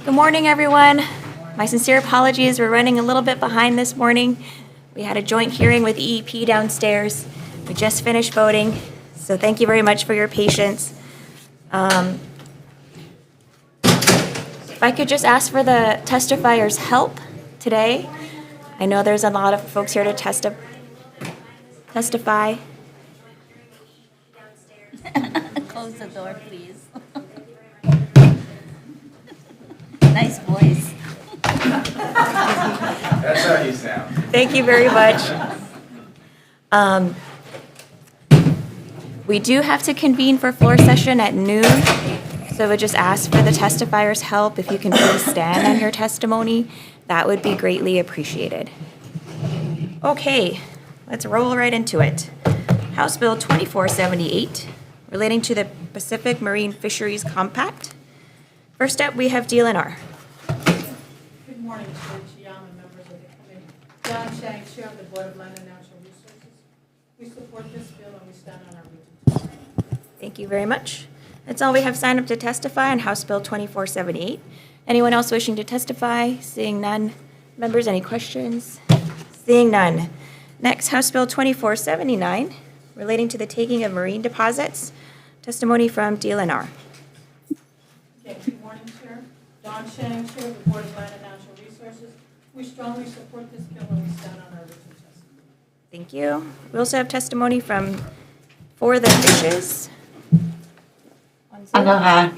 Good morning, everyone. My sincere apologies. We're running a little bit behind this morning. We had a joint hearing with EEP downstairs. We just finished voting, so thank you very much for your patience. If I could just ask for the testifiers' help today. I know there's a lot of folks here to testify. Close the door, please. Nice voice. That's how you sound. Thank you very much. We do have to convene for floor session at noon, so I would just ask for the testifiers' help. If you can please stand on your testimony, that would be greatly appreciated. Okay, let's roll right into it. House Bill 2478, relating to the Pacific Marine Fisheries Compact. First up, we have DLNR. Good morning, Chair Chiang and members of the committee. John Chang, Chair of the Board of Land and Natural Resources. We support this bill and we stand on our written testimony. Thank you very much. That's all we have signed up to testify on House Bill 2478. Anyone else wishing to testify? Seeing none. Members, any questions? Seeing none. Next, House Bill 2479, relating to the taking of marine deposits. Testimony from DLNR. Okay, good morning, Chair. John Chang, Chair of the Board of Land and Natural Resources. We strongly support this bill and we stand on our written testimony. Thank you. We also have testimony from For the Fishes. Aloha.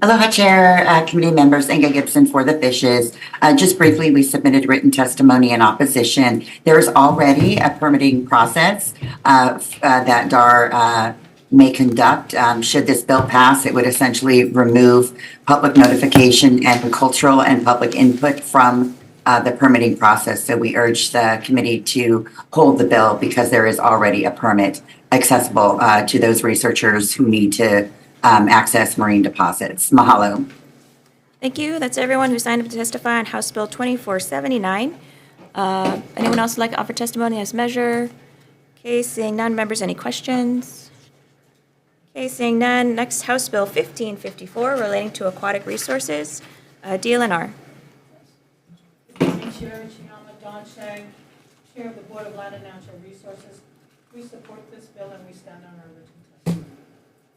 Aloha, Chair, committee members, Inga Gibson for the Fishes. Just briefly, we submitted written testimony in opposition. There is already a permitting process that DAR may conduct. Should this bill pass, it would essentially remove public notification and cultural and public input from the permitting process. So we urge the committee to hold the bill because there is already a permit accessible to those researchers who need to access marine deposits. Mahalo. Thank you. That's everyone who signed up to testify on House Bill 2479. Anyone else would like to offer testimony as measure? Okay, seeing none. Members, any questions? Okay, seeing none. Next, House Bill 1554, relating to aquatic resources. DLNR. Good morning, Chair Chiang, Don Chang, Chair of the Board of Land and Natural Resources. We support this bill and we stand on our written testimony.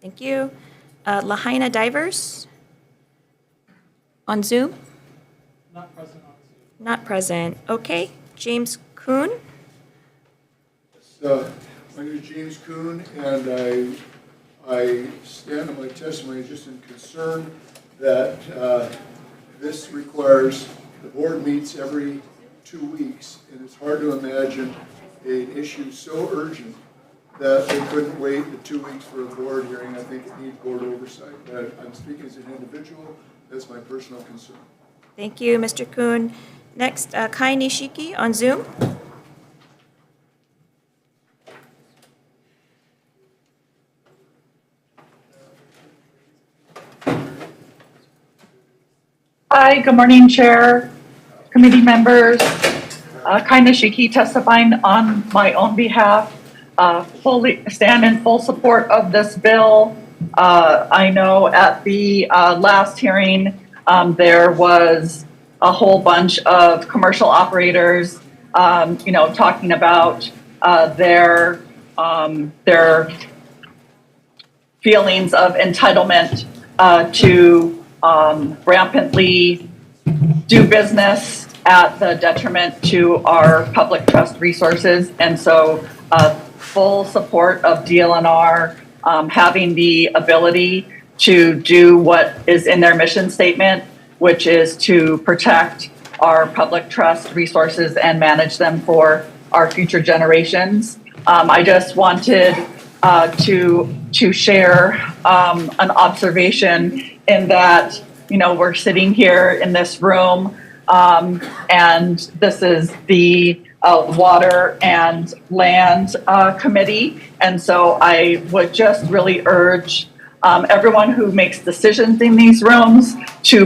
Thank you. Lahaina Divers on Zoom? Not present on Zoom. Not present. Okay. James Kuhn? My name is James Kuhn, and I stand on my testimony just in concern that this requires, the board meets every 2 weeks, and it's hard to imagine an issue so urgent that they couldn't wait the 2 weeks for a board hearing. I think it needs board oversight. But I'm speaking as an individual. That's my personal concern. Thank you, Mr. Kuhn. Next, Kai Nishiki on Zoom. Hi, good morning, Chair, committee members. Kai Nishiki testifying on my own behalf. Fully stand in full support of this bill. I know at the last hearing, there was a whole bunch of commercial operators, talking about their feelings of entitlement to rampantly do business at the detriment to our public trust resources. And so full support of DLNR having the ability to do what is in their mission statement, which is to protect our public trust resources and manage them for our future generations. I just wanted to share an observation in that, we're sitting here in this room and this is the Water and Land Committee. And so I would just really urge everyone who makes decisions in these rooms to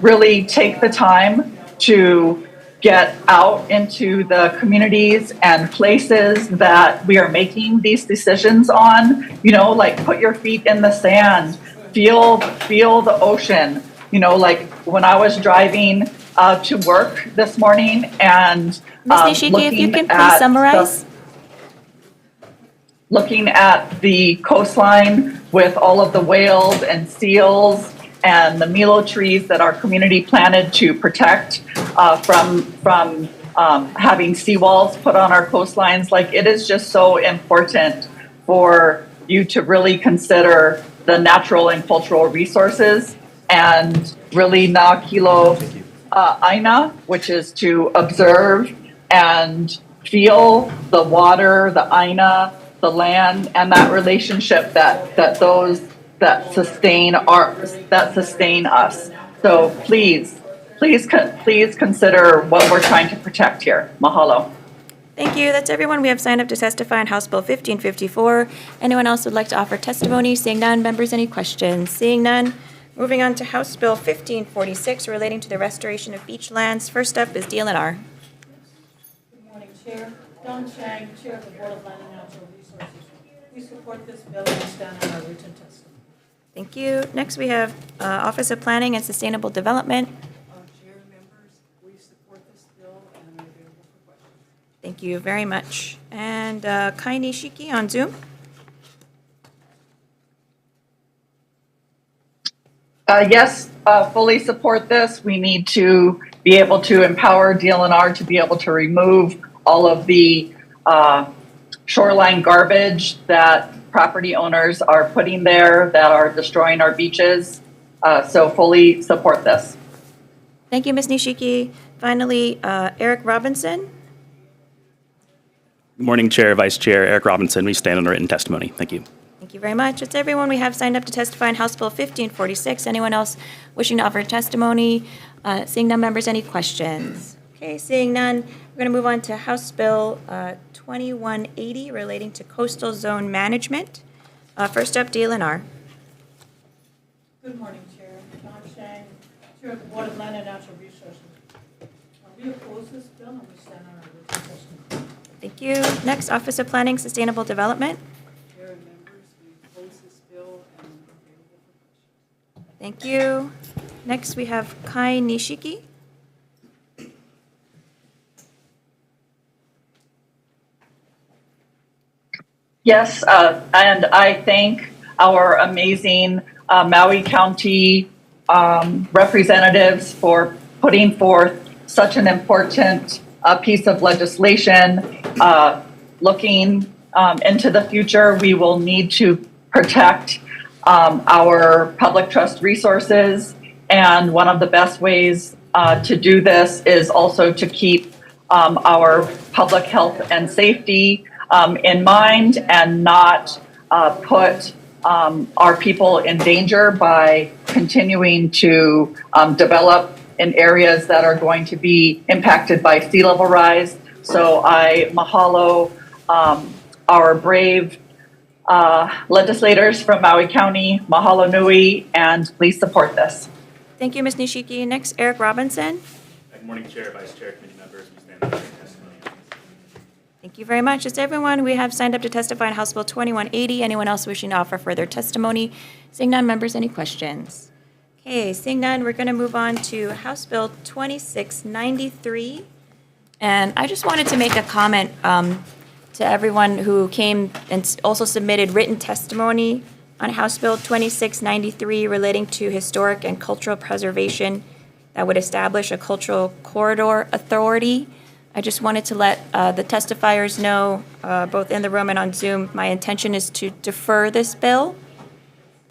really take the time to get out into the communities and places that we are making these decisions on, like put your feet in the sand, feel the ocean, like when I was driving to work this morning and Ms. Nishiki, if you looking can please at summarize. looking at the coastline with all of the whales and seals and the Milo trees that our community planted to protect from having seawalls put on our coastlines. Like, it is just so important for you to really consider the natural and cultural resources, and really na kilo aina, which is to observe and feel the water, the aina, the land, and that relationship that sustain us. So please consider what we're trying to protect here. Mahalo. Thank you. That's everyone. We have signed up to testify on House Bill 1554. Anyone else would like to offer testimony? Seeing none, members, any questions? Seeing none, moving on to House Bill 1546 relating to the restoration of beach lands. First up is DLNR. Good morning, Chair. Don Chang, Chair of the Board of Land and Natural Resources. We support this bill and stand on our written testimony. Thank you. Next, we have Office of Planning and Sustainable Development. Chair and members, we support this bill and I'm available for questions. Thank you very much. And Kai Nishiki on Zoom. Yes, fully support this. We need to be able to empower DLNR to be able to remove all of the shoreline garbage that property owners are putting there that are destroying our beaches. So fully support this. Thank you, Ms. Nishiki. Finally, Eric Robinson. Good morning, Chair, Vice Chair, Eric Robinson. We stand on written testimony. Thank you. Thank you very much. It's everyone we have signed up to testify on House Bill 1546. Anyone else wishing to offer testimony? Seeing none, members, any questions? Okay, seeing none, we're going to move on to House Bill 2180 relating to coastal zone management. First up, DLNR. Good morning, Chair. Don Chang, Chair of the Board of Land and Natural Resources. We oppose this bill and we stand on our written testimony. Thank you. Next, Office of Planning, Sustainable Development. Chair and members, we oppose this bill and I'm available for questions. Thank you. Next, we have Kai Nishiki. Yes, and I thank our amazing Maui County representatives for putting forth such an important piece of legislation. Looking into the future, we will need to protect our public trust resources, and one of the best ways to do this is also to keep our public health and safety in mind, and not put our people in danger by continuing to develop in areas that are going to be impacted by sea level rise. So I mahalo our brave legislators from Maui County. Mahalo nui, and please support this. Thank you, Ms. Nishiki. Next, Eric Robinson. Good morning, Chair, Vice Chair, committee members. We stand on written testimony. Thank you very much. It's everyone. We have signed up to testify on House Bill 2180. Anyone else wishing to offer further testimony? Seeing none, members, any questions? Okay, seeing none, we're going to move on to House Bill 2693. And I just wanted to make a comment to everyone who came and also submitted written testimony on House Bill 2693 relating to historic and cultural preservation that would establish a cultural corridor authority. I just wanted to let the testifiers know, both in the room and on Zoom, my intention is to defer this bill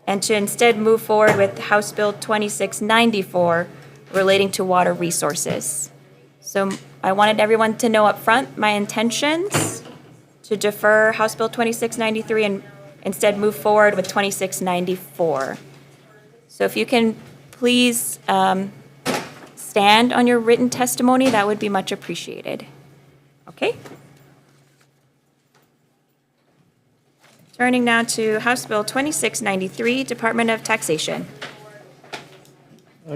and to instead move forward with House Bill 2694 relating to water resources. So I wanted everyone to know up front my intentions to defer House Bill 2693 and instead move forward with 2694. So if you can please stand on your written testimony, that would be much appreciated. Okay? Turning now to House Bill 2693, Department of Taxation.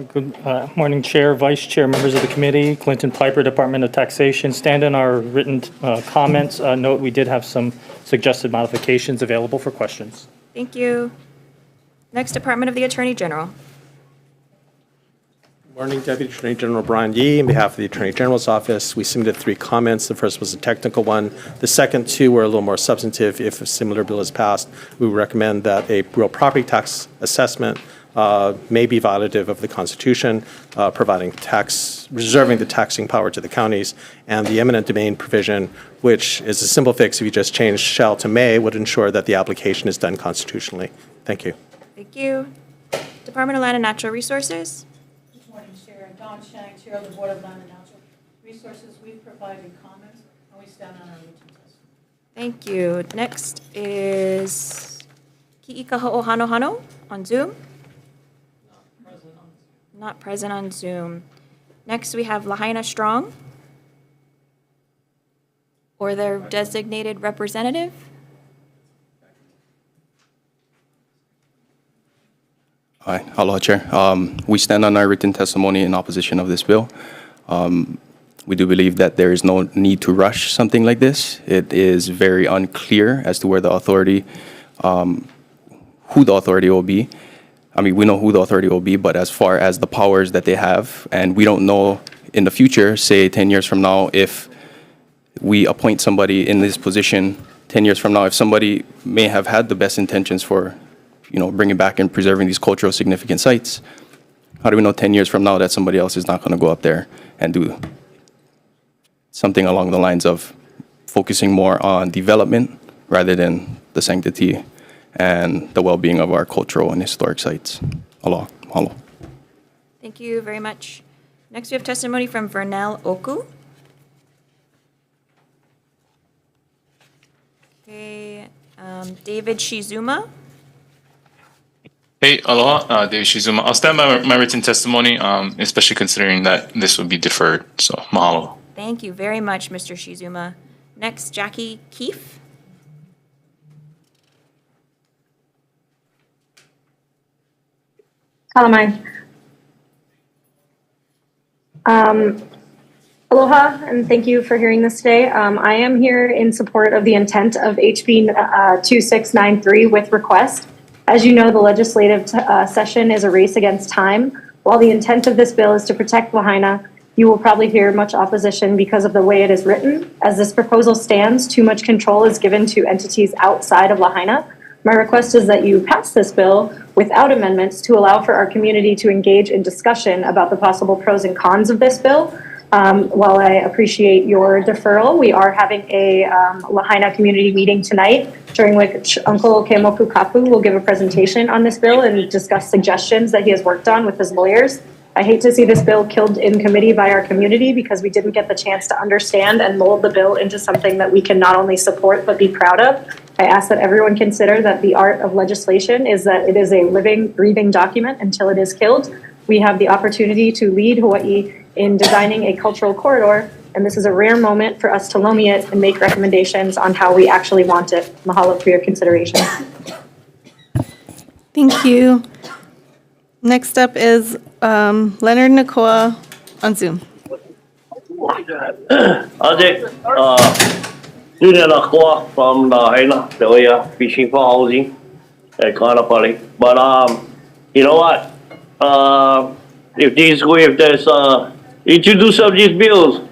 Good morning, Chair, Vice Chair, members of the committee. Clinton Piper, Department of Taxation. Stand in our written comments. Note we did have some suggested modifications available for questions. Thank you. Next, Department of the Attorney General. Morning, Deputy Attorney General Brian Yee. On behalf of the Attorney General's Office, we submitted 3 comments. The first was a technical one. The second 2 were a little more substantive. If a similar bill is passed, we would recommend that a real property tax assessment may be violative of the Constitution, reserving the taxing power to the counties, and the eminent domain provision, which is a simple fix if you just change shall to may, would ensure that the application is done constitutionally. Thank you. Thank you. Department of Land and Natural Resources. Good morning, Chair. Don Chang, Chair of the Board of Land and Natural Resources. We've provided comments, and we stand on our written testimony. Thank you. Next is Ki'ika Ho'ohanohano on Zoom. Not present on Zoom. Next, we have Lahaina Strong, or their designated representative. Hi, aloha, Chair. We stand on our written testimony in opposition of this bill. We do believe that there is no need to rush something like this. It is very unclear as to where the authority, who the authority will be. I mean, we know who the authority will be, but as far as the powers that they have, and we don't know in the future, say 10 years from now, if we appoint somebody in this position 10 years from now, if somebody may have had the best intentions for, bringing back and preserving these cultural significant sites, how do we know 10 years from now that somebody else is not going to go up there and do something along the lines of focusing more on development rather than the sanctity and the well-being of our cultural and historic sites. Aloha. Mahalo. Thank you very much. Next, we have testimony from Vernell Oku. Okay, David Shizuma. Hey, aloha, David Shizuma. I'll stand by my written testimony, especially considering that this would be deferred. So, mahalo. Thank you very much, Mr. Shizuma. Next, Jackie Keefe. Calamine. Aloha, and thank you for hearing this today. I am here in support of the intent of HB 2693 with request. As you know, the legislative session is a race against time. While the intent of this bill is to protect Lahaina, you will probably hear much opposition because of the way it is written. As this proposal stands, too much control is given to entities outside of Lahaina. My request is that you pass this bill without amendments to allow for our community to engage in discussion about the possible pros and cons of this bill. While I appreciate your deferral, we are having a Lahaina community meeting tonight, during which Uncle Kemoku Kapu will give a presentation on this bill and discuss suggestions that he has worked on with his lawyers. I hate to see this bill killed in committee by our community because we didn't get the chance to understand and mold the bill into something that we can not only support but be proud of. I ask that everyone consider that the art of legislation is that it is a living, breathing document until it is killed. We have the opportunity to lead Hawaii in designing a cultural corridor, and this is a rare moment for us to lomi it and make recommendations on how we actually want it. Mahalo for your consideration. Thank you. Next up is Leonard Nakoa on Zoom. Junior Nakoa from Lahaina, the area fishing for housing at Kanapali. But you know what? If there's introduce of these bills,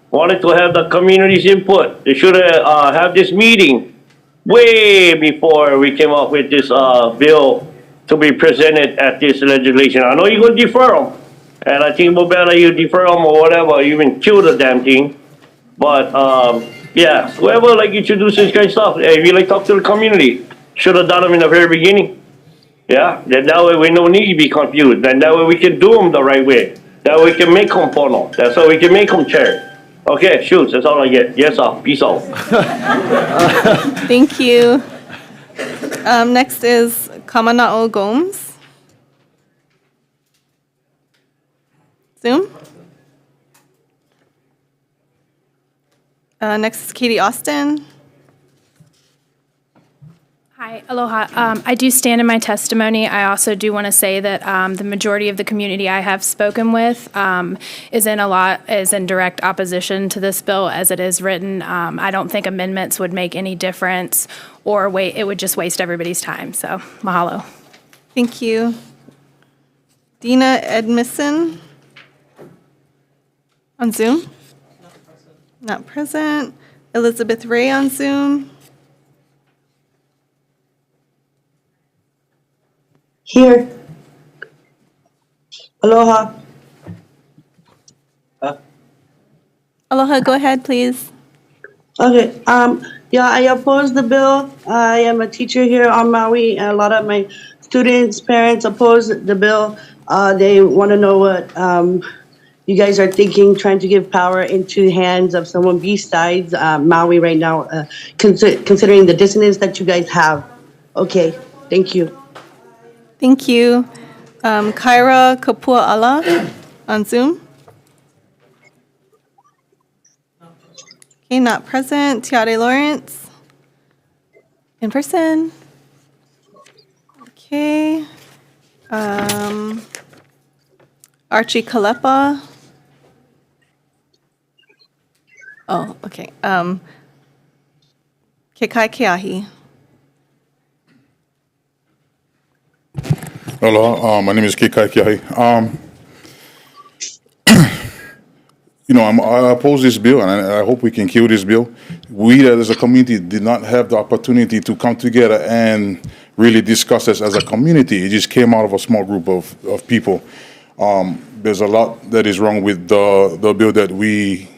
wanted to have the community's input. They should have this meeting way before we came up with this bill to be presented at this legislation. I know you're going to defer them, and I think it's better you defer them or whatever, even kill the damn thing. But yeah, whoever introduce this kind of stuff, if you talk to the community, should have done them in the very beginning. Yeah, then that way we don't need to be confused. Then that way we can do them the right way. That way we can make them follow. That's how we can make them chair. Okay, shoot, that's all I get. Yes, sir. Peace out. Thank you. Next is Kamana'o Gomes. Zoom. Next is Katie Austin. Hi, aloha. I do stand in my testimony. I also do want to say that the majority of the community I have spoken with is in direct opposition to this bill as it is written. I don't think amendments would make any difference, or it would just waste everybody's time. So, mahalo. Thank you. Dina Edmison On Zoom? Not present. Elizabeth Ray on Zoom? Here. Aloha. Aloha, go ahead, please. Okay, yeah, I oppose the bill. I am a teacher here on Maui, and a lot of my students, parents oppose the bill. They want to know what you guys are thinking, trying to give power into the hands of someone besides Maui right now, considering the dissonance that you guys have. Okay, thank you. Thank you. Kyra Kapua'ala on Zoom? Okay, not present. Tiare Lawrence? In person? Okay. Archie Kalepa? Oh, okay. Kekai Keahi? Hello, my name is Kekai Kiahi. I oppose this bill, and I hope we can kill this bill. We, as a community, did not have the opportunity to come together and really discuss this as a community. It just came out of a small group of people. There's a lot that is wrong with the bill that we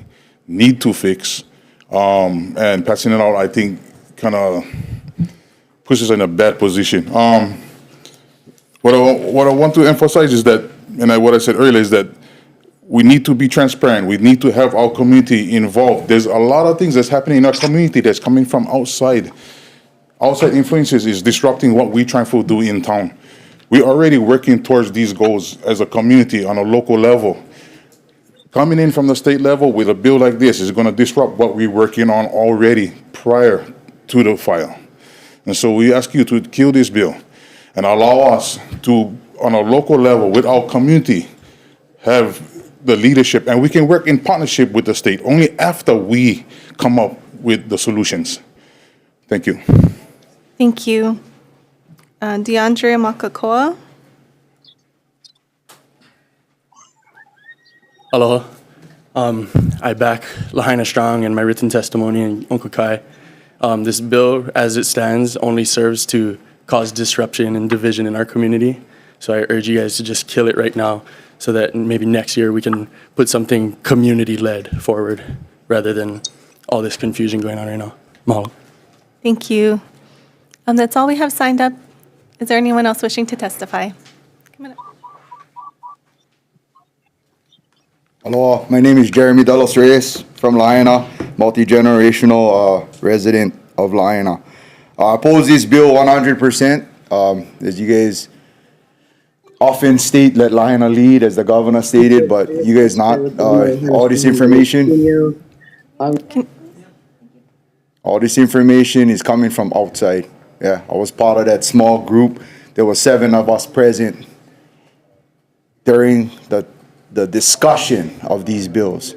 need to fix, and passing it out, I think, kind of puts us in a bad position. What I want to emphasize is that, and what I said earlier is that we need to be transparent. We need to have our community involved. There's a lot of things that's happening in our community that's coming from outside. Outside influences is disrupting what we're trying to do in town. We're already working towards these goals as a community on a local level. Coming in from the state level with a bill like this is going to disrupt what we're working on already prior to the file. And so we ask you to kill this bill and allow us to, on a local level with our community, have the leadership, and we can work in partnership with the state only after we come up with the solutions. Thank you. Thank you. DeAndre Makakoa? Aloha. I back Lahaina Strong in my written testimony in Onkukai. This bill, as it stands, only serves to cause disruption and division in our community. So I urge you guys to just kill it right now so that maybe next year we can put something community-led forward rather than all this confusion going on right now. Mahalo. Thank you. That's all we have signed up. Is there anyone else wishing to testify? Come on up. Hello, my name is Jeremy Delos Reyes from Lahaina, multi-generational resident of Lahaina. I oppose this bill 100%. As you guys often state, let Lahaina lead, as the governor stated, but you guys not. All this information is coming from outside. Yeah, I was part of that small group. There were 7 of us present during the discussion of these bills.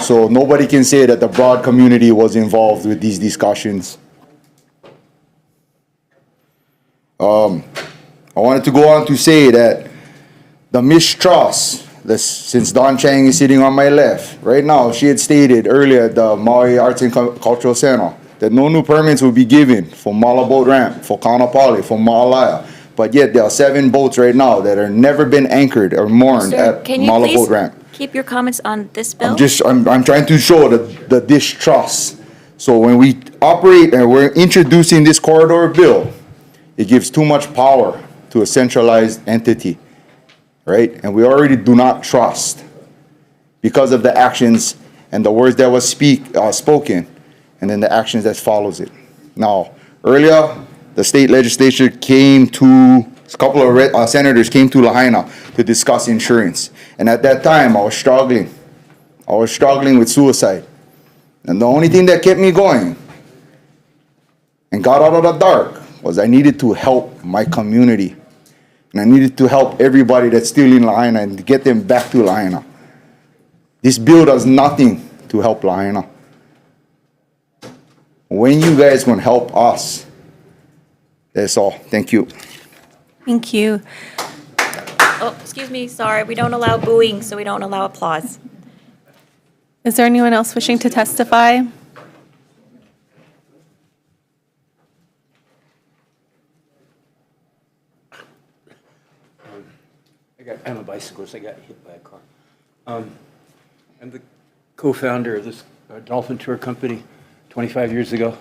So nobody can say that the broad community was involved with these discussions. I wanted to go on to say that the mistrust, since Don Chang is sitting on my left, right now, she had stated earlier at the Maui Arts and Cultural Center that no new permits will be given for Mala Boat Ramp, for Kaanapali, for Ma'alaya. But yet there are 7 boats right now that have never been anchored or moored Sir, at can you Mala please Boat Ramp. keep your comments on this bill? I'm trying to show the distrust. So when we operate and we're introducing this corridor bill, it gives too much power to a centralized entity, right? And we already do not trust because of the actions and the words that was spoken, and then the actions that follows it. Now, earlier, the state legislature came to, a couple of senators came to Lahaina to discuss insurance. And at that time, I was struggling. I was struggling with suicide. And the only thing that kept me going and got out of the dark was I needed to help my community. And I needed to help everybody that's still in Lahaina and to get them back to Lahaina. This bill does nothing to help Lahaina. When you guys can help us, that's all. Thank you. Thank you. Oh, excuse me, sorry, we don't allow booing, so we don't allow applause. Is there anyone else wishing to testify? I'm a bicyclist. I got hit by a car. I'm the co-founder of this dolphin tour company 25 years ago.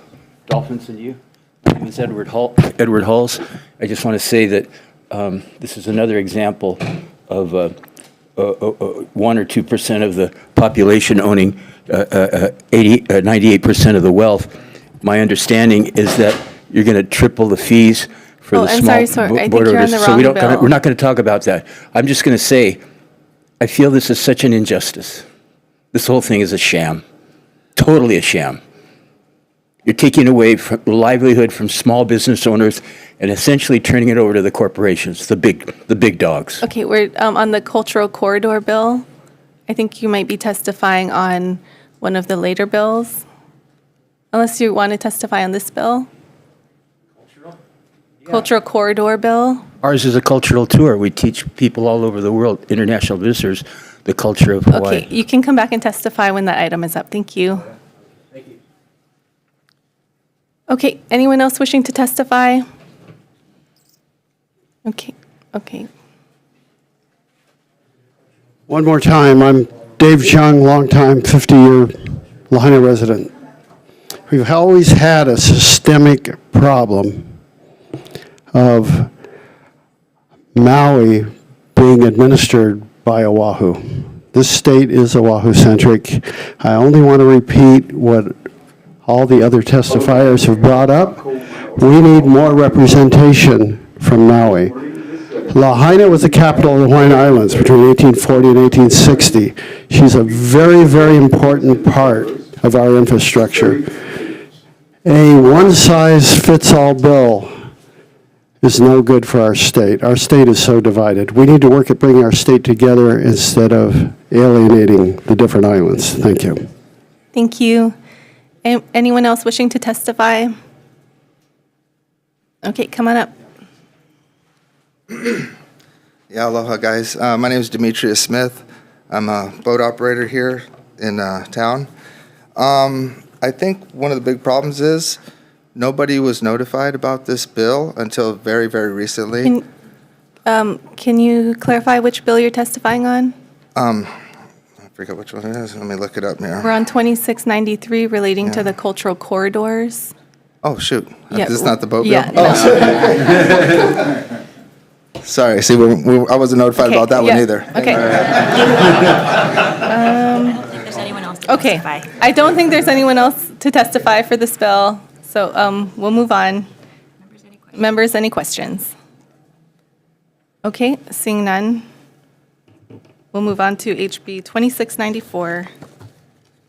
Dolphins and you. My name is Edward Hulls. I just want to say that this is another example of 1 or 2% of the population owning 98% of the wealth. My understanding is that you're going to triple the fees for the small I'm sorry. I think you're on the so wrong we're bill. not going to talk about that. I'm just going to say, I feel this is such an injustice. This whole thing is a sham, totally a sham. You're taking away livelihood from small business owners and essentially turning it over to the corporations, the big dogs. Okay, we're on the cultural corridor bill. I think you might be testifying on one of the later bills, unless you want to testify on this bill. Cultural corridor bill. Ours is a cultural tour. We teach people all over the world, international visitors, the culture of Hawaii. Okay, you can come back and testify when that item is up. Thank you. Thank you. Okay, anyone else wishing to testify? Okay. One more time, I'm Dave Chung, longtime 50-year Lahaina resident. We've always had a systemic problem of Maui being administered by Oahu. This state is Oahu-centric. I only want to repeat what all the other testifiers have brought up. We need more representation from Maui. Lahaina was the capital of the Hawaiian Islands between 1840 and 1860. She's a very, very important part of our infrastructure. A one-size-fits-all bill is no good for our state. Our state is so divided. We need to work at bringing our state together instead of alienating the different islands. Thank you. Thank you. Anyone else wishing to testify? Okay, come on up. Yeah, aloha guys. My name is Demetrius Smith. I'm a boat operator here in town. I think one of the big problems is nobody was notified about this bill until very, very recently. Can you clarify which bill you're testifying on? I forget which one it is. Let me look it up here. We're on 2693 relating to the cultural corridors. Oh, shoot. Yeah, This is not the boat yeah, bill? no. Oh. Sorry. See, I wasn't notified about that one either. Okay. There's anyone else to Okay. testify. I don't think there's anyone else to testify for this bill, so we'll move on. Members, any questions? Okay, seeing none, we'll move on to HB 2694.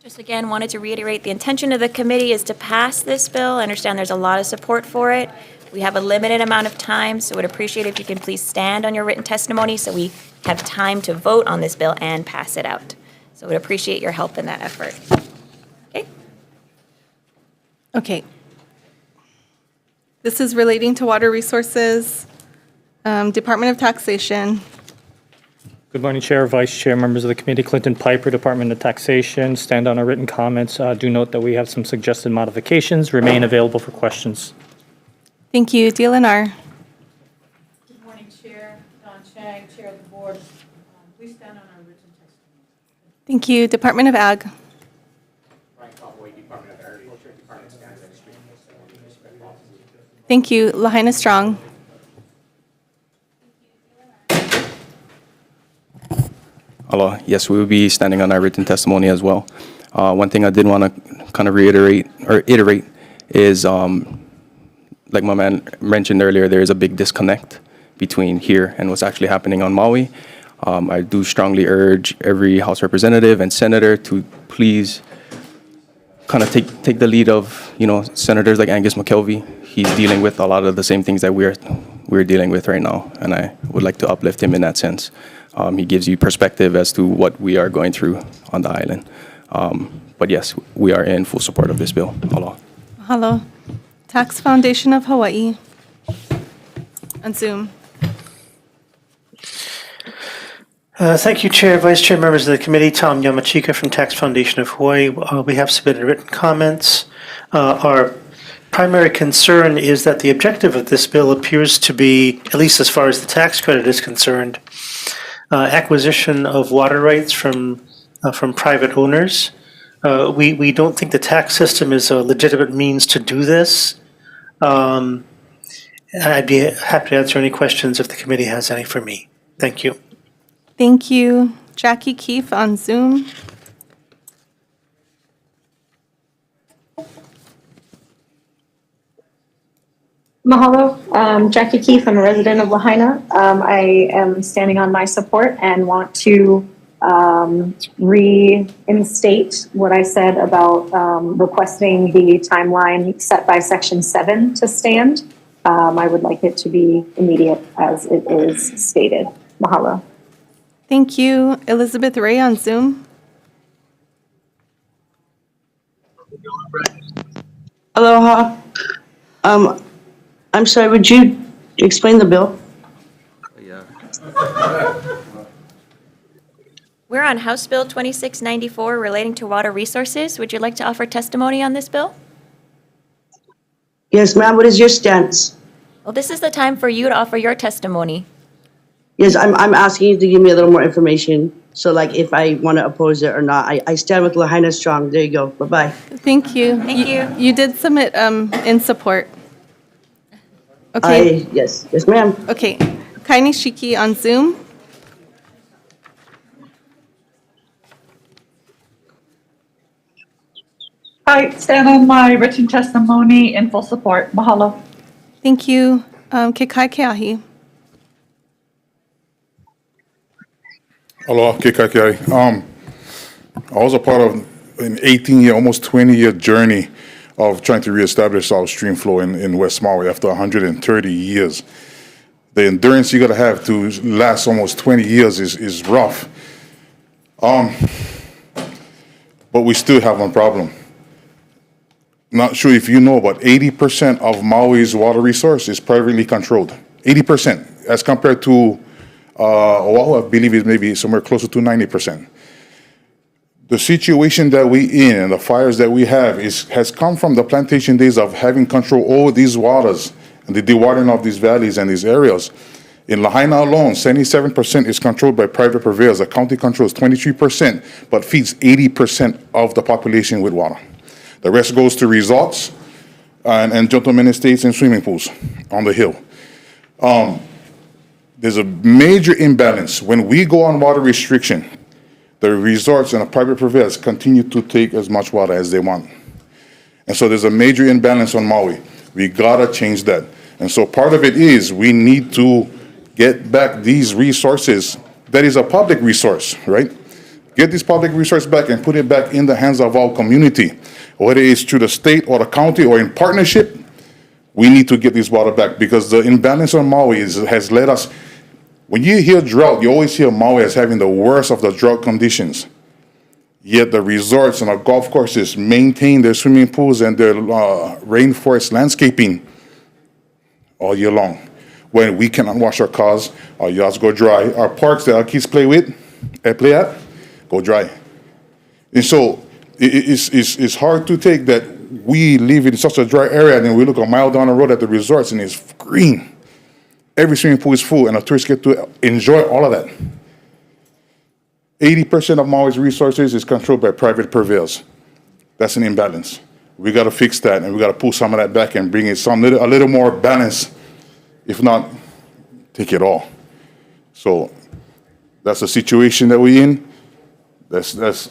Just again, wanted to reiterate, the intention of the committee is to pass this bill. I understand there's a lot of support for it. We have a limited amount of time, so would appreciate if you can please stand on your written testimony so we have time to vote on this bill and pass it out. So would appreciate your help in that effort. Okay? Okay. This is relating to water resources, Department of Taxation. Good morning, Chair, Vice Chair, members of the committee. Clinton Piper, Department of Taxation. Stand on our written comments. Do note that we have some suggested modifications. Remain available for questions. Thank you. DLNR. Good morning, Chair. Don Chang, Chair of the Board. We stand on our written testimony. Thank you. Department of Ag. Thank you. Lahaina Strong. Hello. Yes, we will be standing on our written testimony as well. One thing I did want to kind of reiterate or iterate is, like my man mentioned earlier, there is a big disconnect between here and what's actually happening on Maui. I do strongly urge every House representative and senator to please kind of take the lead of, senators like Angus McKelvey. He's dealing with a lot of the same things that we're dealing with right now, and I would like to uplift him in that sense. He gives you perspective as to what we are going through on the island. But yes, we are in full support of this bill. Aloha. Hello. Tax Foundation of Hawaii. On Zoom. Thank you, Chair, Vice Chair, members of the committee. Tom Yamachika from Tax Foundation of Hawaii. We have submitted written comments. Our primary concern is that the objective of this bill appears to be, at least as far as the tax credit is concerned, acquisition of water rights from private owners. We don't think the tax system is a legitimate means to do this. I'd be happy to answer any questions if the committee has any for me. Thank you. Thank you. Jackie Keefe on Zoom. Mahalo. Jackie Keefe. I'm a resident of Lahaina. I am standing on my support and want to reinstate what I said about requesting the timeline set by Section 7 to stand. I would like it to be immediate as it is stated. Mahalo. Thank you. Elizabeth Ray on Zoom. Aloha. I'm sorry, would you explain the bill? We're on House Bill 2694 relating to water resources. Would you like to offer testimony on this bill? Yes, ma'am, what is your stance? Well, this is the time for you to offer your testimony. Yes, I'm asking you to give me a little more information. So like if I want to oppose it or not, I stand with Lahaina Strong. There you go. Bye-bye. Thank you. Thank you. You did submit in support. Okay. Yes, ma'am. Okay. Kaini Shiki on Zoom. I stand on my written testimony in full support. Mahalo. Thank you. Kekai Keahi. Aloha, Kekakiai. I was a part of an 18-year, almost 20-year journey of trying to reestablish our stream flow in West Maui after 130 years. The endurance you gotta have to last almost 20 years is rough. But we still have one problem. Not sure if you know, but 80% of Maui's water resource is privately controlled. 80%, as compared to Oahu, I believe is maybe somewhere closer to 90%. The situation that we in and the fires that we have has come from the plantation days of having control over these waters and the dewatering of these valleys and these areas. In Lahaina alone, 77% is controlled by private purveyors. The county controls 23%, but feeds 80% of the population with water. The rest goes to resorts and gentlemen estates and swimming pools on the hill. There's a major imbalance. When we go on water restriction, the resorts and the private purveyors continue to take as much water as they want. And so there's a major imbalance on Maui. We gotta change that. And so part of it is we need to get back these resources. That is a public resource, right? Get this public resource back and put it back in the hands of our community. Whether it's through the state or the county or in partnership, we need to get this water back because the imbalance on Maui has led us. When you hear drought, you always hear Maui as having the worst of the drought conditions. Yet the resorts and our golf courses maintain their swimming pools and their rainforest landscaping all year long. When we cannot wash our cars, our yards go dry, our parks that our kids play at, go dry. And so it's hard to take that we live in such a dry area and then we look a mile down the road at the resorts and it's green. Every swimming pool is full and the tourists get to enjoy all of that. 80% of Maui's resources is controlled by private purveyors. That's an imbalance. We got to fix that and we got to pull some of that back and bring it a little more balance. If not, take it all. So that's the situation that we're in. That's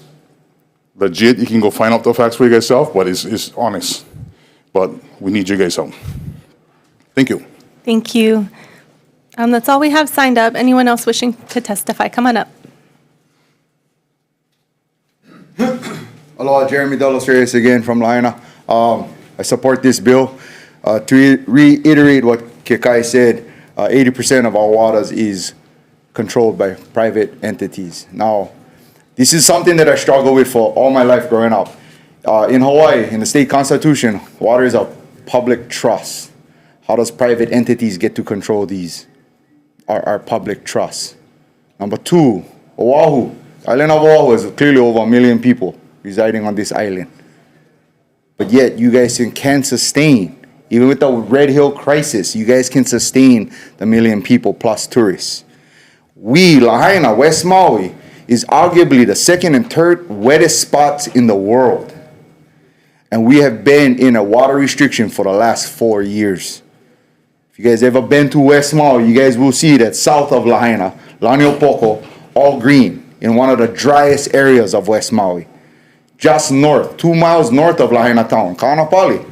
legit. You can go find out the facts for yourself, but it's honest. But we need you guys' help. Thank you. Thank you. That's all we have signed up. Anyone else wishing to testify, come on up. Aloha, Jeremy Delos Reyes again from Lahaina. I support this bill. To reiterate what Kekai said, 80% of our waters is controlled by private entities. Now, this is something that I struggled with for all my life growing up. In Hawaii, in the state constitution, water is a public trust. How does private entities get to control these, our public trusts? Number two, Oahu, island of Oahu is clearly over 1 million people residing on this island. But yet you guys can sustain, even with the Red Hill crisis, you guys can sustain the 1 million people plus tourists. We, Lahaina, West Maui, is arguably the second and third wettest spots in the world. And we have been in a water restriction for the last 4 years. If you guys ever been to West Maui, you guys will see that south of Lahaina, Laniopoko, all green in one of the driest areas of West Maui. Just north, 2 miles north of Lahaina town, Kaanapali,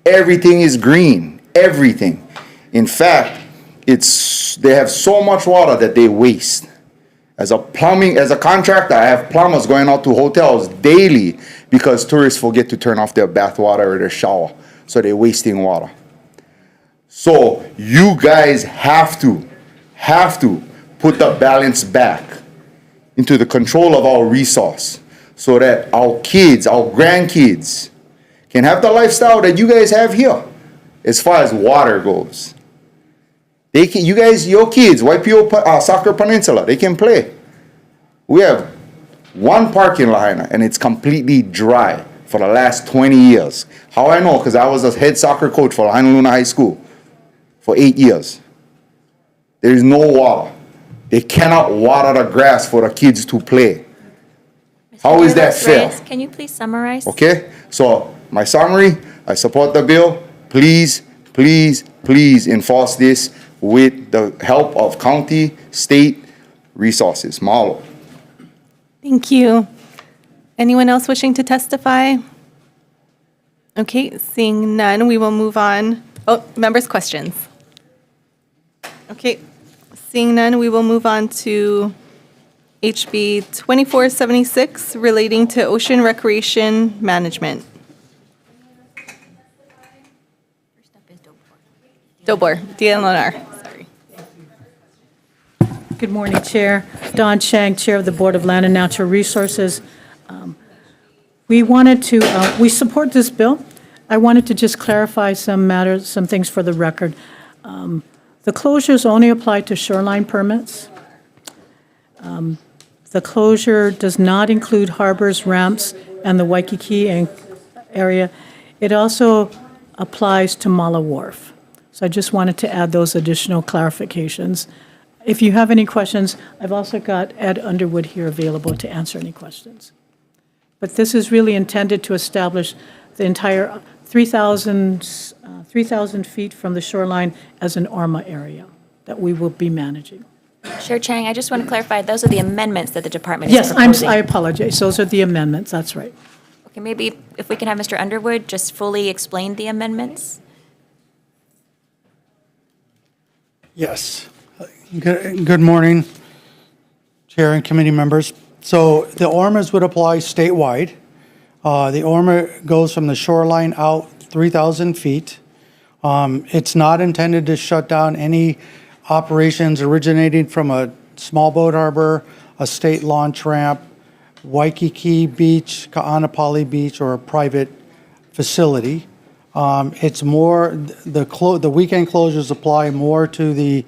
everything is green, everything. In fact, they have so much water that they waste. As a contractor, I have plumbers going out to hotels daily because tourists forget to turn off their bath water or their shower, so they're wasting water. So you guys have to put the balance back into the control of our resource so that our kids, our grandkids can have the lifestyle that you guys have here as far as water goes. You guys, your kids, Waipio Soccer Peninsula, they can play. We have one park in Lahaina and it's completely dry for the last 20 years. How I know? Because I was a head soccer coach for Lahaina Luna High School for 8 years. There is no water. They cannot water the grass for the kids to play. How is that fair? Can you please summarize? Okay, so my summary, I support the bill. Please, please, please enforce this with the help of county, state resources. Mahalo. Thank you. Anyone else wishing to testify? Okay, seeing none, we will move on. Oh, members' questions. Okay, seeing none, we will move on to HB 2476 relating to ocean recreation management. Dobor, DLNR, sorry. Good morning, Chair. Don Chang, Chair of the Board of Land and Natural Resources. We support this bill. I wanted to just clarify some matters, some things for the record. The closures only apply to shoreline permits. The closure does not include harbors, ramps, and the Waikiki area. It also applies to Mala Wharf. So I just wanted to add those additional clarifications. If you have any questions, I've also got Ed Underwood here available to answer any questions. But this is really intended to establish the entire 3,000 feet from the shoreline as an ORMA area that we will be managing. Chair Chang, I just want to clarify, those are the amendments that the department is Yes, proposing. I apologize. Those are the amendments. That's right. Okay, maybe if we can have Mr. Underwood just fully explain the amendments? Yes. Good morning, Chair and committee members. So the ORMAs would apply statewide. The ORMA goes from the shoreline out 3,000 feet. It's not intended to shut down any operations originating from a small boat harbor, a state launch ramp, Waikiki Beach, Ka'anapali Beach, or a private facility. It's more, the weekend closures apply more to the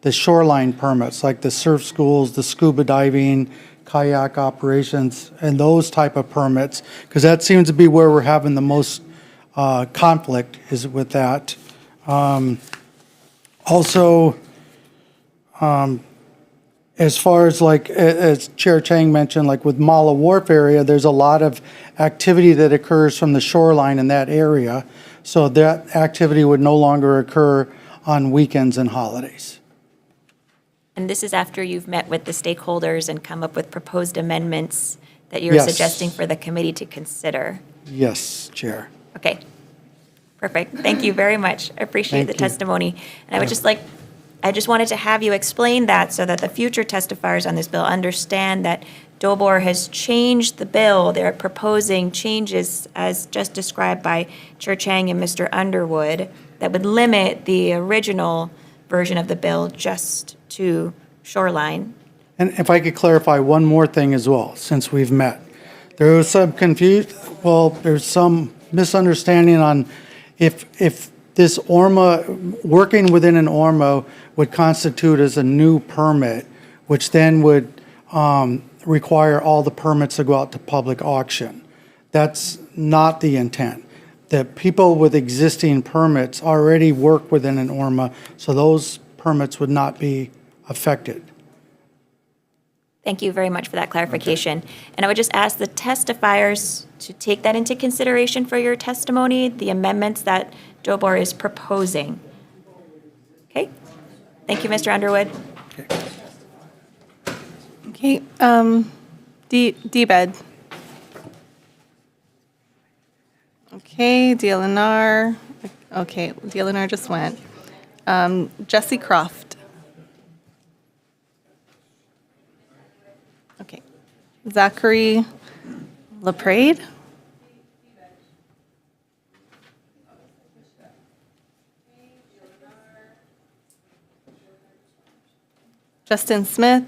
shoreline permits, like the surf schools, the scuba diving, kayak operations, and those type of permits, because that seems to be where we're having the most conflict is with that. Also, as far as like, as Chair Chang mentioned, like with Mala Wharf area, there's a lot of activity that occurs from the shoreline in that area. So that activity would no longer occur on weekends and holidays. And this is after you've met with the stakeholders and come up with proposed amendments that you're Yes. suggesting for the committee to consider? Yes, Chair. Okay, perfect. Thank you very much. I appreciate Thank the you. testimony. And I just wanted to have you explain that so that the future testifiers on this bill understand that DOBOR has changed the bill. They're proposing changes as just described by Chair Chang and Mr. Underwood that would limit the original version of the bill just to shoreline. And if I could clarify one more thing as well, since we've met. There was some there's some misunderstanding on if this ORMA, working within an ORMA would constitute as a new permit, which then would require all the permits to go out to public auction. That's not the intent. The people with existing permits already work within an ORMA, so those permits would not be affected. Thank you very much for that clarification. And I would just ask the testifiers to take that into consideration for your testimony, the amendments that DOBOR is proposing. Okay? Thank you, Mr. Underwood. Okay, D-Bed. Okay, DLNR. Okay, DLNR just went. Jesse Croft. Okay. Zachary LaPrade. Justin Smith.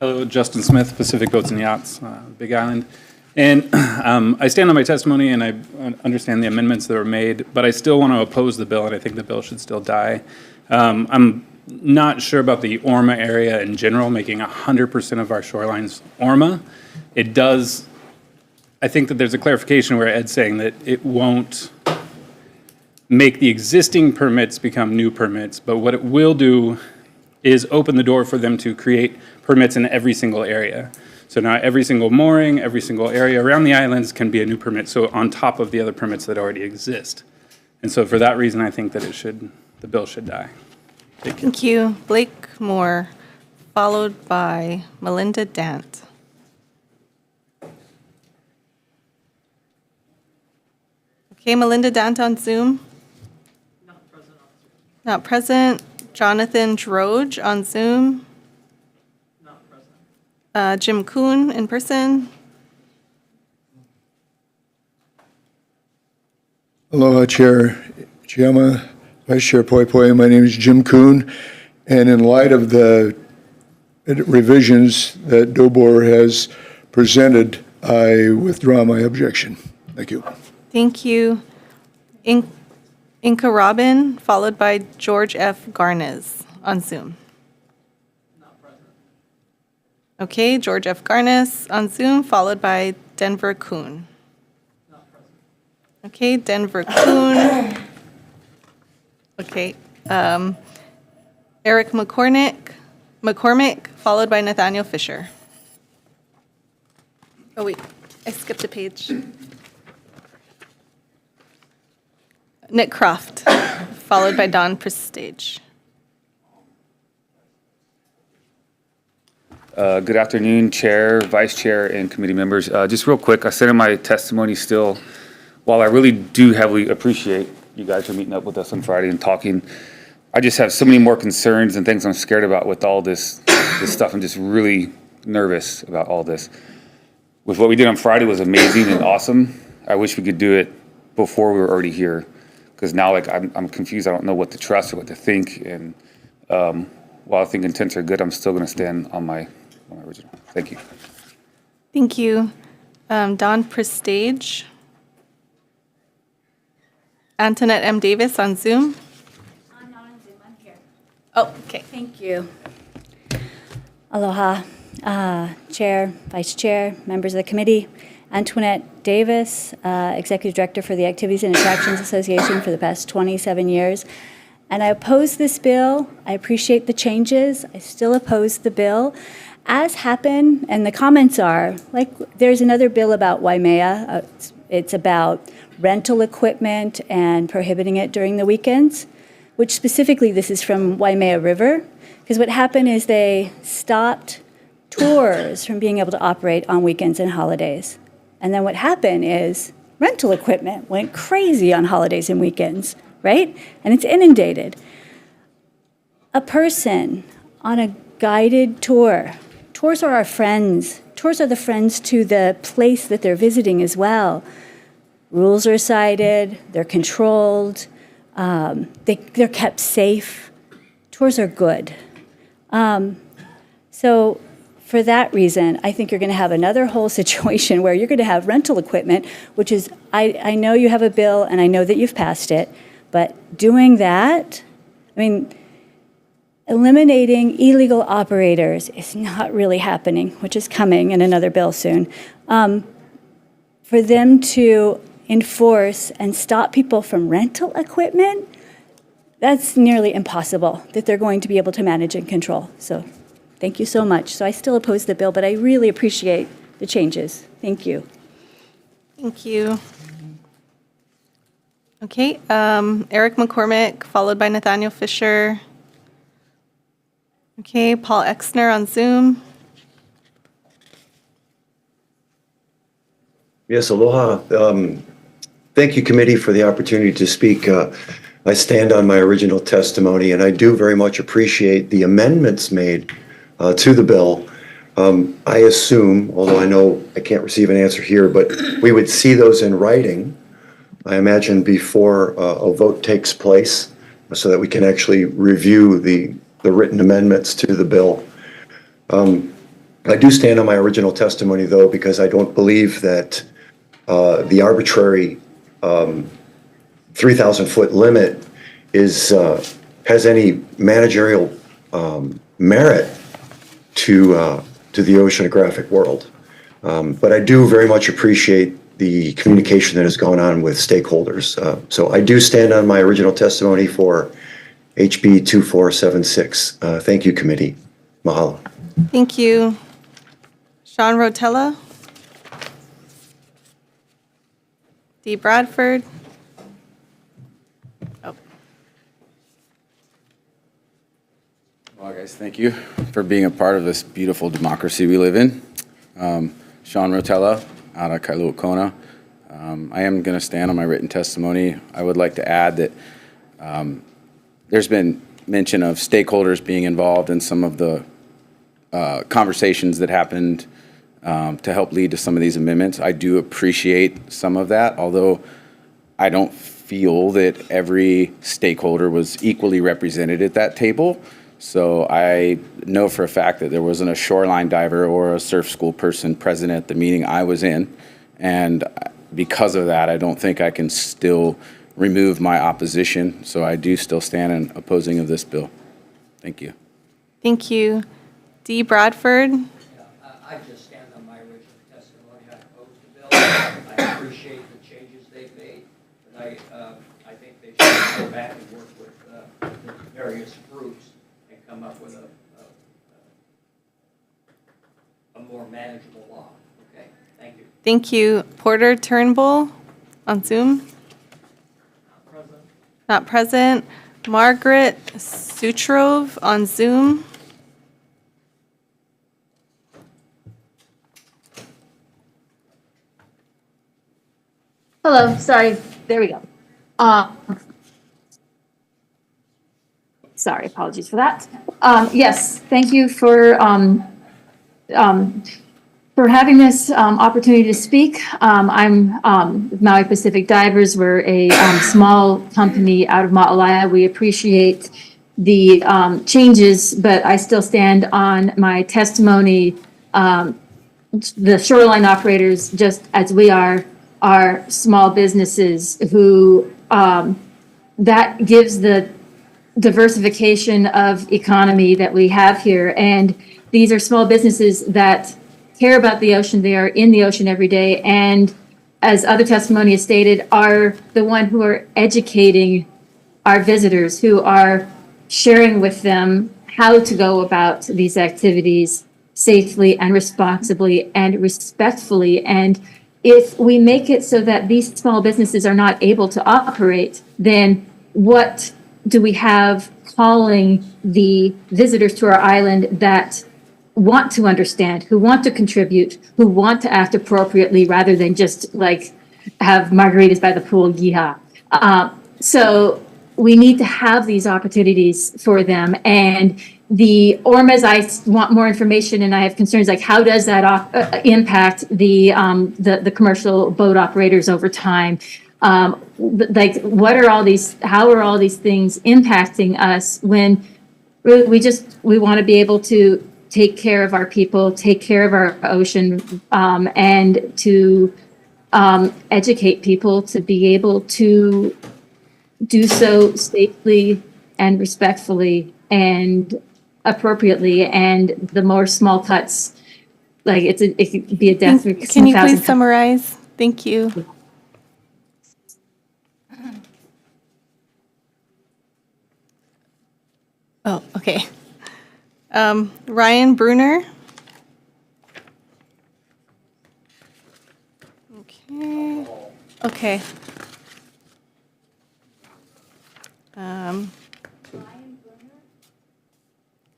Hello, Justin Smith, Pacific Boats and Yachts, Big Island. And I stand on my testimony and I understand the amendments that were made, but I still want to oppose the bill and I think the bill should still die. I'm not sure about the ORMA area in general, making 100% of our shorelines ORMA. It does, I think that there's a clarification where Ed's saying that it won't make the existing permits become new permits, but what it will do is open the door for them to create permits in every single area. So now every single mooring, every single area around the islands can be a new permit, so on top of the other permits that already exist. And so for that reason, I think that the bill should die. Thank you. Thank you. Blake Moore, followed by Melinda Dant. Okay, Melinda Dant on Zoom. Not present. Jonathan Droge on Zoom. Jim Kuhn in person. Aloha, Chair Chiama, Vice Chair Poi Poi. My name is Jim Kuhn, and in light of the revisions that DOBOR has presented, I withdraw my objection. Thank you. Thank you. Inca Robin, followed by George F. Garnes on Zoom. Okay, George F. Garnes on Zoom, followed by Denver Kuhn. Okay, Denver Kuhn. Okay, Eric McCormick, followed by Nathaniel Fisher. Oh wait, I skipped a page. Nick Croft, followed by Don Prestage. Good afternoon, Chair, Vice Chair, and committee members. Just real quick, I said in my testimony still, while I really do heavily appreciate you guys for meeting up with us on Friday and talking, I just have so many more concerns and things I'm scared about with all this stuff. I'm just really nervous about all this. With what we did on Friday was amazing and awesome. I wish we could do it before we were already here, because now I'm confused. I don't know what to trust or what to think. And while I think intents are good, I'm still going to stand on my original. Thank you. Thank you. Don Prestage. Antoinette M. Davis on Zoom. I'm not on Zoom, I'm here. Oh, okay. Thank you. Aloha, Chair, Vice Chair, members of the committee. Antoinette Davis, Executive Director for the Activities and Attractions Association for the past 27 years. And I oppose this bill. I appreciate the changes. I still oppose the bill. As happened, and the comments are, like, there's another bill about Waimea. It's about rental equipment and prohibiting it during the weekends, which specifically this is from Waimea River, because what happened is they stopped tours from being able to operate on weekends and holidays. And then what happened is rental equipment went crazy on holidays and weekends, right? And it's inundated. A person on a guided tour, tours are our friends. Tours are the friends to the place that they're visiting as well. Rules are cited, they're controlled, they're kept safe. Tours are good. So for that reason, I think you're going to have another whole situation where you're going to have rental equipment, which is, I know you have a bill and I know that you've passed it, but doing that, I mean, eliminating illegal operators is not really happening, which is coming in another bill soon. For them to enforce and stop people from rental equipment, that's nearly impossible that they're going to be able to manage and control. So thank you so much. So I still oppose the bill, but I really appreciate the changes. Thank you. Thank you. Okay, Eric McCormick, followed by Nathaniel Fisher. Okay, Paul Exner on Zoom. Yes, aloha. Thank you, committee, for the opportunity to speak. I stand on my original testimony, and I do very much appreciate the amendments made to the bill. I assume, although I know I can't receive an answer here, but we would see those in writing, I imagine, before a vote takes place, so that we can actually review the written amendments to the bill. I do stand on my original testimony, though, because I don't believe that the arbitrary 3,000-foot limit has any managerial merit to the oceanographic world. But I do very much appreciate the communication that has gone on with stakeholders. So I do stand on my original testimony for HB 2476. Thank you, committee. Mahalo. Thank you. Sean Rotella. Dee Bradford. Well, guys, thank you for being a part of this beautiful democracy we live in. Sean Rotella, out of Kailua Kona. I am going to stand on my written testimony. I would like to add that there's been mention of stakeholders being involved in some of the conversations that happened to help lead to some of these amendments. I do appreciate some of that, although I don't feel that every stakeholder was equally represented at that table. So I know for a fact that there wasn't a shoreline diver or a surf school person present at the meeting I was in. And because of that, I don't think I can still remove my opposition. So I do still stand in opposing of this bill. Thank you. Thank you. Dee Bradford. I just stand on my original testimony. I oppose the bill. I appreciate the changes they've made, but I think they should go back and work with the various groups and come up with a more manageable law. Okay, thank you. Thank you. Porter Turnbull on Zoom. Not present. Margaret Sutrove on Zoom. Hello, sorry, there we go. Sorry, apologies for that. Yes, thank you for having this opportunity to speak. I'm with Maui Pacific Divers. We're a small company out of Ma'alaya. We appreciate the changes, but I still stand on my testimony. The shoreline operators, just as we are small businesses who, that gives the diversification of economy that we have here. And these are small businesses that care about the ocean. They are in the ocean every day. And as other testimony has stated, are the one who are educating our visitors, who are sharing with them how to go about these activities safely and responsibly and respectfully. And if we make it so that these small businesses are not able to operate, then what do we have calling the visitors to our island that want to understand, who want to contribute, who want to act appropriately rather than just like have margaritas by the pool, yeehaw. So we need to have these opportunities for them. And the ORMAs, I want more information, and I have concerns like how does that impact the commercial boat operators over time? Like what are all these, how are all these things impacting us when we want to be able to take care of our people, take care of our ocean, and to educate people to be able to do so safely and respectfully and appropriately. And the more small cuts, like it could be a death. Can you please summarize? Thank you. Oh, okay. Ryan Bruner. Okay. Okay.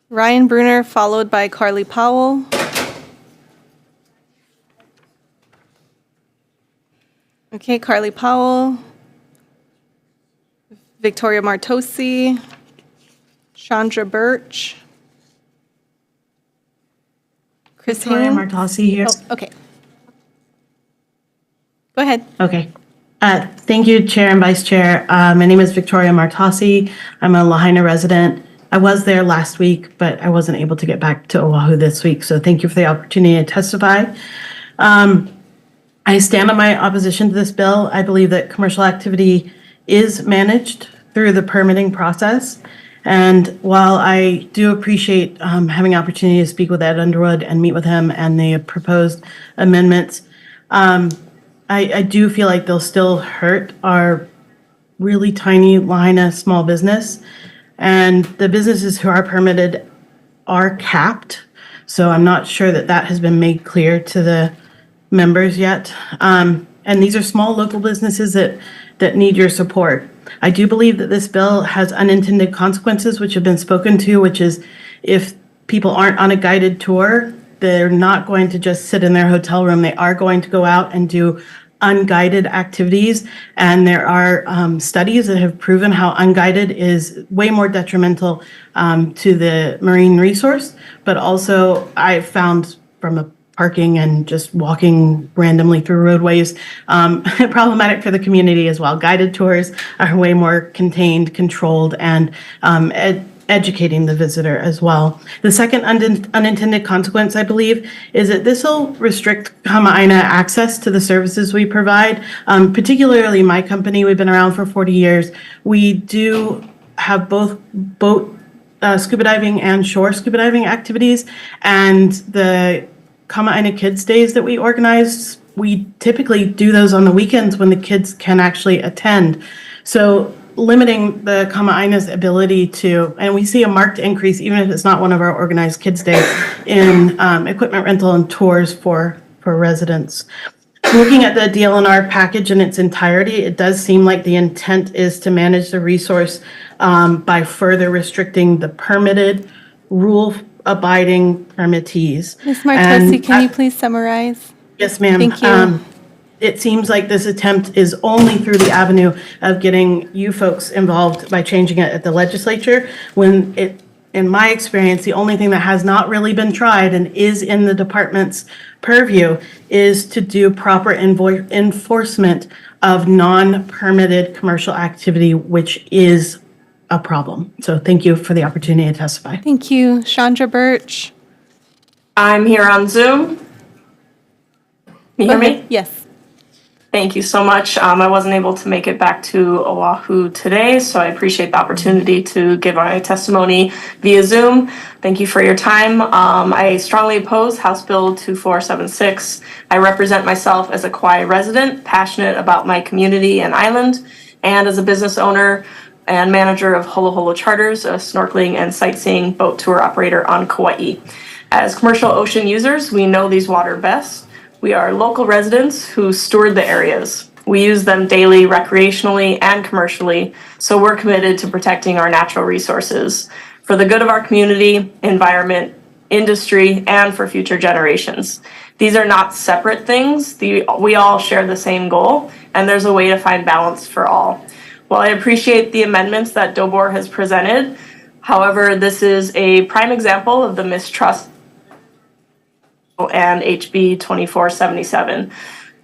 Ryan Bruner, followed by Carly Powell. Okay, Carly Powell. Victoria Martosi. Chandra Birch. Chris Victoria Haynes. Martosi here. Oh, okay. Go ahead. Okay. Thank you, Chair and Vice Chair. My name is Victoria Martosi. I'm a Lahaina resident. I was there last week, but I wasn't able to get back to Oahu this week. So thank you for the opportunity to testify. I stand on my opposition to this bill. I believe that commercial activity is managed through the permitting process. And while I do appreciate having the opportunity to speak with Ed Underwood and meet with him and the proposed amendments, I do feel like they'll still hurt our really tiny Lahaina small business. And the businesses who are permitted are capped. So I'm not sure that that has been made clear to the members yet. And these are small local businesses that need your support. I do believe that this bill has unintended consequences, which have been spoken to, which is if people aren't on a guided tour, they're not going to just sit in their hotel room. They are going to go out and do unguided activities. And there are studies that have proven how unguided is way more detrimental to the marine resource. But also I found from a parking and just walking randomly through roadways, problematic for the community as well. Guided tours are way more contained, controlled, and educating the visitor as well. The second unintended consequence, I believe, is that this will restrict Kama'aina access to the services we provide. Particularly my company, we've been around for 40 years. We do have both boat scuba diving and shore scuba diving activities, and the Kama'aina Kids Days that we organize, we typically do those on the weekends when the kids can actually attend. So limiting the Kama'aina's ability to, and we see a marked increase, even if it's not one of our organized Kids Days, in equipment rental and tours for residents. Looking at the DLNR package in its entirety, it does seem like the intent is to manage the resource by further restricting the permitted, rule-abiding permittees. Ms. Martosi, can you please summarize? Yes, ma'am. Thank you. It seems like this attempt is only through the avenue of getting you folks involved by changing it at the legislature, when it, in my experience, the only thing that has not really been tried and is in the department's purview is to do proper enforcement of non-permitted commercial activity, which is a problem. So thank you for the opportunity to testify. Thank you. Chandra Birch. I'm here on Zoom. Can you hear me? Yes. Thank you so much. I wasn't able to make it back to Oahu today, so I appreciate the opportunity to give my testimony via Zoom. Thank you for your time. I strongly oppose House Bill 2476. I represent myself as a Kauai resident, passionate about my community and island, and as a business owner and manager of Holo Holo Charters, a snorkeling and sightseeing boat tour operator on Kauai. As commercial ocean users, we know these waters best. We are local residents who steward the areas. We use them daily, recreationally and commercially, so we're committed to protecting our natural resources for the good of our community, environment, industry, and for future generations. These are not separate things. We all share the same goal, and there's a way to find balance for all. While I appreciate the amendments that Dobor has presented, however, this is a prime example of the mistrust and HB 2477.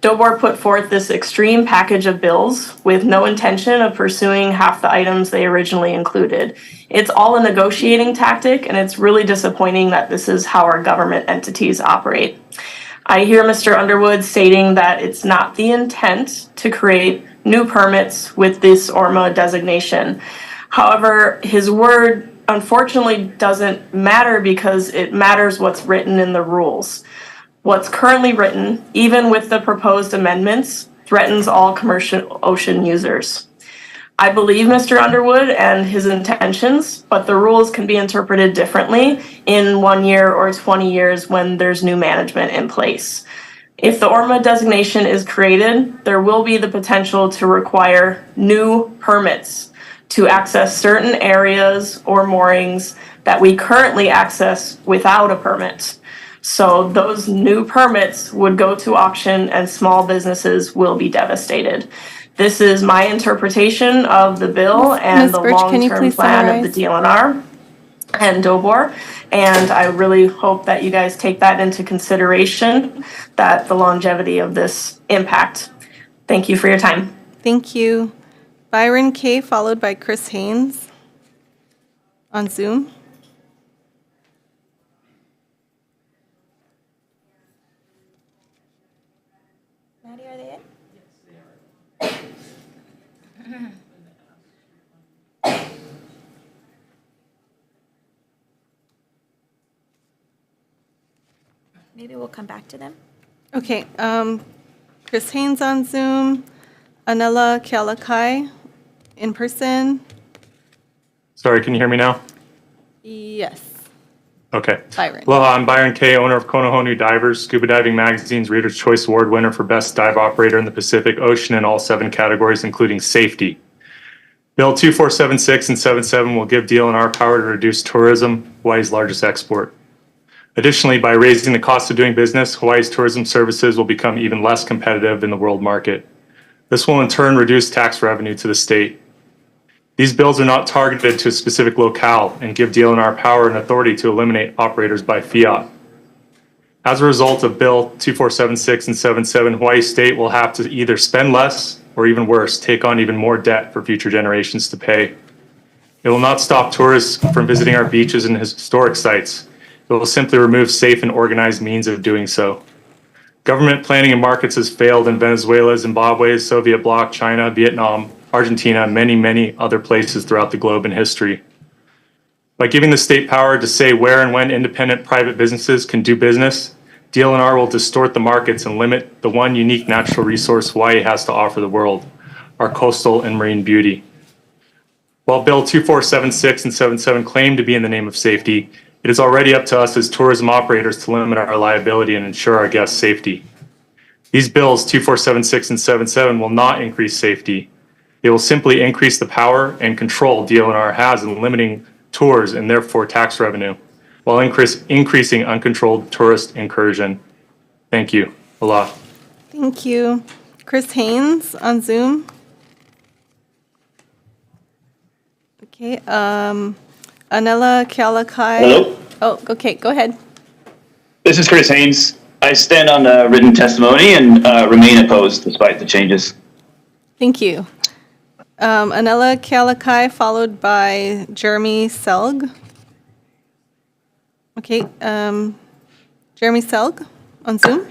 DOBOR put forth this extreme package of bills with no intention of pursuing half the items they originally included. It's all a negotiating tactic, and it's really disappointing that this is how our government entities operate. I hear Mr. Underwood stating that it's not the intent to create new permits with this ORMA designation. However, his word unfortunately doesn't matter because it matters what's written in the rules. What's currently written, even with the proposed amendments, threatens all commercial ocean users. I believe Mr. Underwood and his intentions, but the rules can be interpreted differently in 1 year or 20 years when there's new management in place. If the ORMA designation is created, there will be the potential to require new permits to access certain areas or moorings that we currently access without a permit. So those new permits would go to auction and small businesses will be devastated. This is my interpretation of the bill and the long-term plan of the DLNR and DOBOR. And I really hope that you guys take that into consideration, that the longevity of this impact. Thank you for your time. Thank you. Byron Kay, followed by Chris Haynes on Zoom. Maddie, are they in? Maybe we'll come back to them. Okay, Chris Haynes on Zoom, Anela Kialakai in person. Sorry, can you hear me now? Yes. Okay. Byron. Well, I'm Byron Kay, owner of Konahonu Divers, Scuba Diving Magazine's Reader's Choice Award winner for Best Dive Operator in the Pacific Ocean in all 7 categories, including safety. Bill 2476 and 77 will give DLNR power to reduce tourism, Hawaii's largest export. Additionally, by raising the cost of doing business, Hawaii's tourism services will become even less competitive in the world market. This will in turn reduce tax revenue to the state. These bills are not targeted to a specific locale and give DLNR power and authority to eliminate operators by fiat. As a result of Bill 2476 and 77, Hawaii State will have to either spend less or even worse, take on even more debt for future generations to pay. It will not stop tourists from visiting our beaches and historic sites. It will simply remove safe and organized means of doing so. Government planning and markets has failed in Venezuela, Zimbabwe, Soviet bloc, China, Vietnam, Argentina, many other places throughout the globe in history. By giving the state power to say where and when independent private businesses can do business, DLNR will distort the markets and limit the one unique natural resource Hawaii has to offer the world, our coastal and marine beauty. While Bill 2476 and 77 claim to be in the name of safety, it is already up to us as tourism operators to limit our liability and ensure our guests' safety. These bills, 2476 and 77, will not increase safety. They will simply increase the power and control DLNR has in limiting tours and therefore tax revenue, while increasing uncontrolled tourist incursion. Thank you. Aloha. Thank you. Chris Haynes on Zoom. Okay, Anela Kialakai. Hello? Oh, okay, go ahead. This is Chris Haynes. I stand on written testimony and remain opposed despite the changes. Thank you. Anela Kialakai, followed by Jeremy Selg. Okay, Jeremy Selg on Zoom.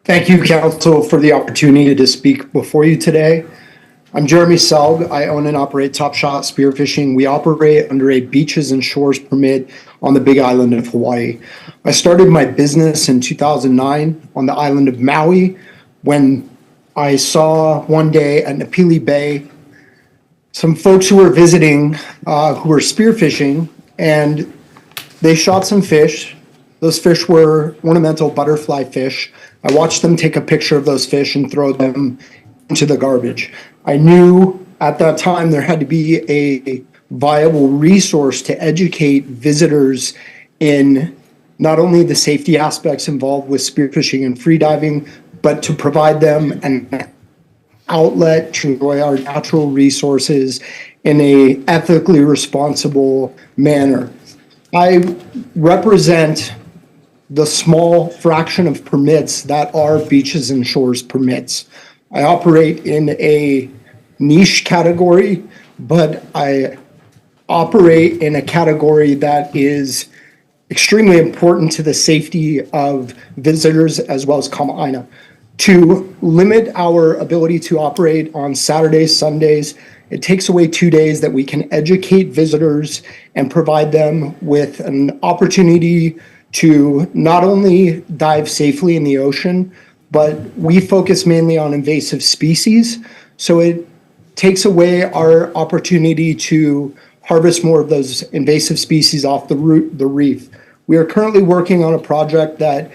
Thank you, Council, for the opportunity to speak before you today. I'm Jeremy Selg. I own and operate Top Shot Spearfishing. We operate under a beaches and shores permit on the Big Island of Hawaii. I started my business in 2009 on the island of Maui when I saw one day at Napili Bay some folks who were visiting who were spearfishing, and they shot some fish. Those fish were ornamental butterfly fish. I watched them take a picture of those fish and throw them into the garbage. I knew at that time there had to be a viable resource to educate visitors in not only the safety aspects involved with spearfishing and freediving, but to provide them an outlet to enjoy our natural resources in a ethically responsible manner. I represent the small fraction of permits that are beaches and shores permits. I operate in a niche category, but I operate in a category that is extremely important to the safety of visitors as well as Kama'aina. To limit our ability to operate on Saturdays, Sundays, it takes away 2 days that we can educate visitors and provide them with an opportunity to not only dive safely in the ocean, but we focus mainly on invasive species. So it takes away our opportunity to harvest more of those invasive species off the reef. We are currently working on a project that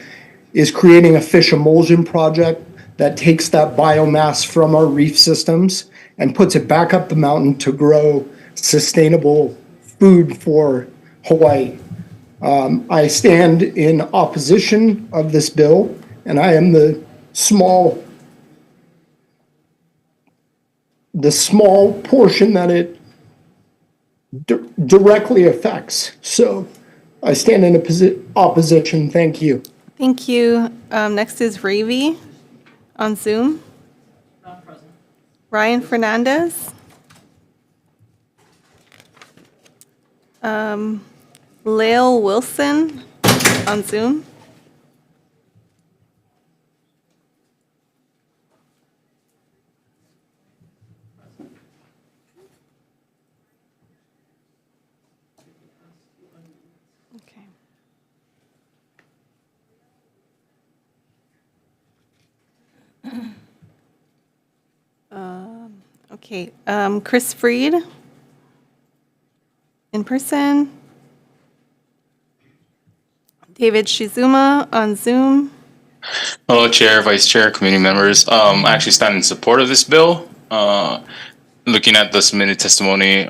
is creating a fish emulsion project that takes that biomass from our reef systems and puts it back up the mountain to grow sustainable food for Hawaii. I stand in opposition of this bill, and I am the small portion that it directly affects. So I stand in opposition. Thank you. Thank you. Next is Ravi on Zoom. Not present. Ryan Fernandez. Lael Wilson on Zoom. Okay. Okay, Chris Freed in person. David Shizuma on Zoom. Hello, Chair, Vice Chair, community members. I actually stand in support of this bill. Looking at the submitted testimony,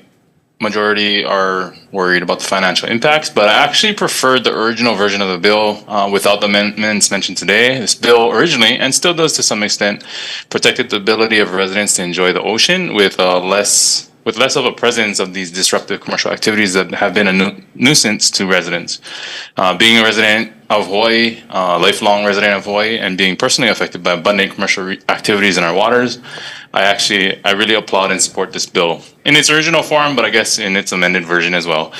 majority are worried about the financial impacts, but I actually preferred the original version of the bill without the amendments mentioned today. This bill originally, and still does to some extent, protected the ability of residents to enjoy the ocean with less of a presence of these disruptive commercial activities that have been a nuisance to residents. Being a resident of Hawaii, lifelong resident of Hawaii, and being personally affected by abundant commercial activities in our waters, I really applaud and support this bill in its original form, but I guess in its amended version as well.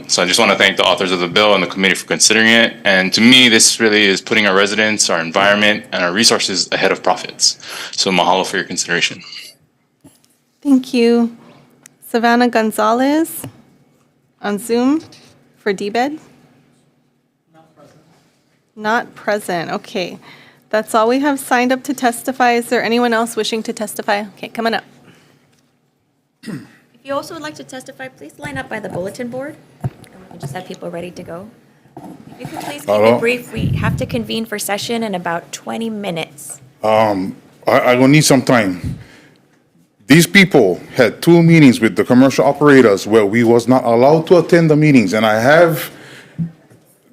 So I just want to thank the authors of the bill and the committee for considering it. And to me, this really is putting our residents, our environment, and our resources ahead of profits. So mahalo for your consideration. Thank you. Savannah Gonzalez on Zoom for DBED. Not present. Okay. That's all we have signed up to testify. Is there anyone else wishing to testify? Okay, coming up. If you also would like to testify, please line up by the bulletin board, and we can just have people ready to go. If you could please keep it brief, we have to convene for session in about 20 minutes. I'm gonna need some time. These people had 2 meetings with the commercial operators where we was not allowed to attend the meetings, and I have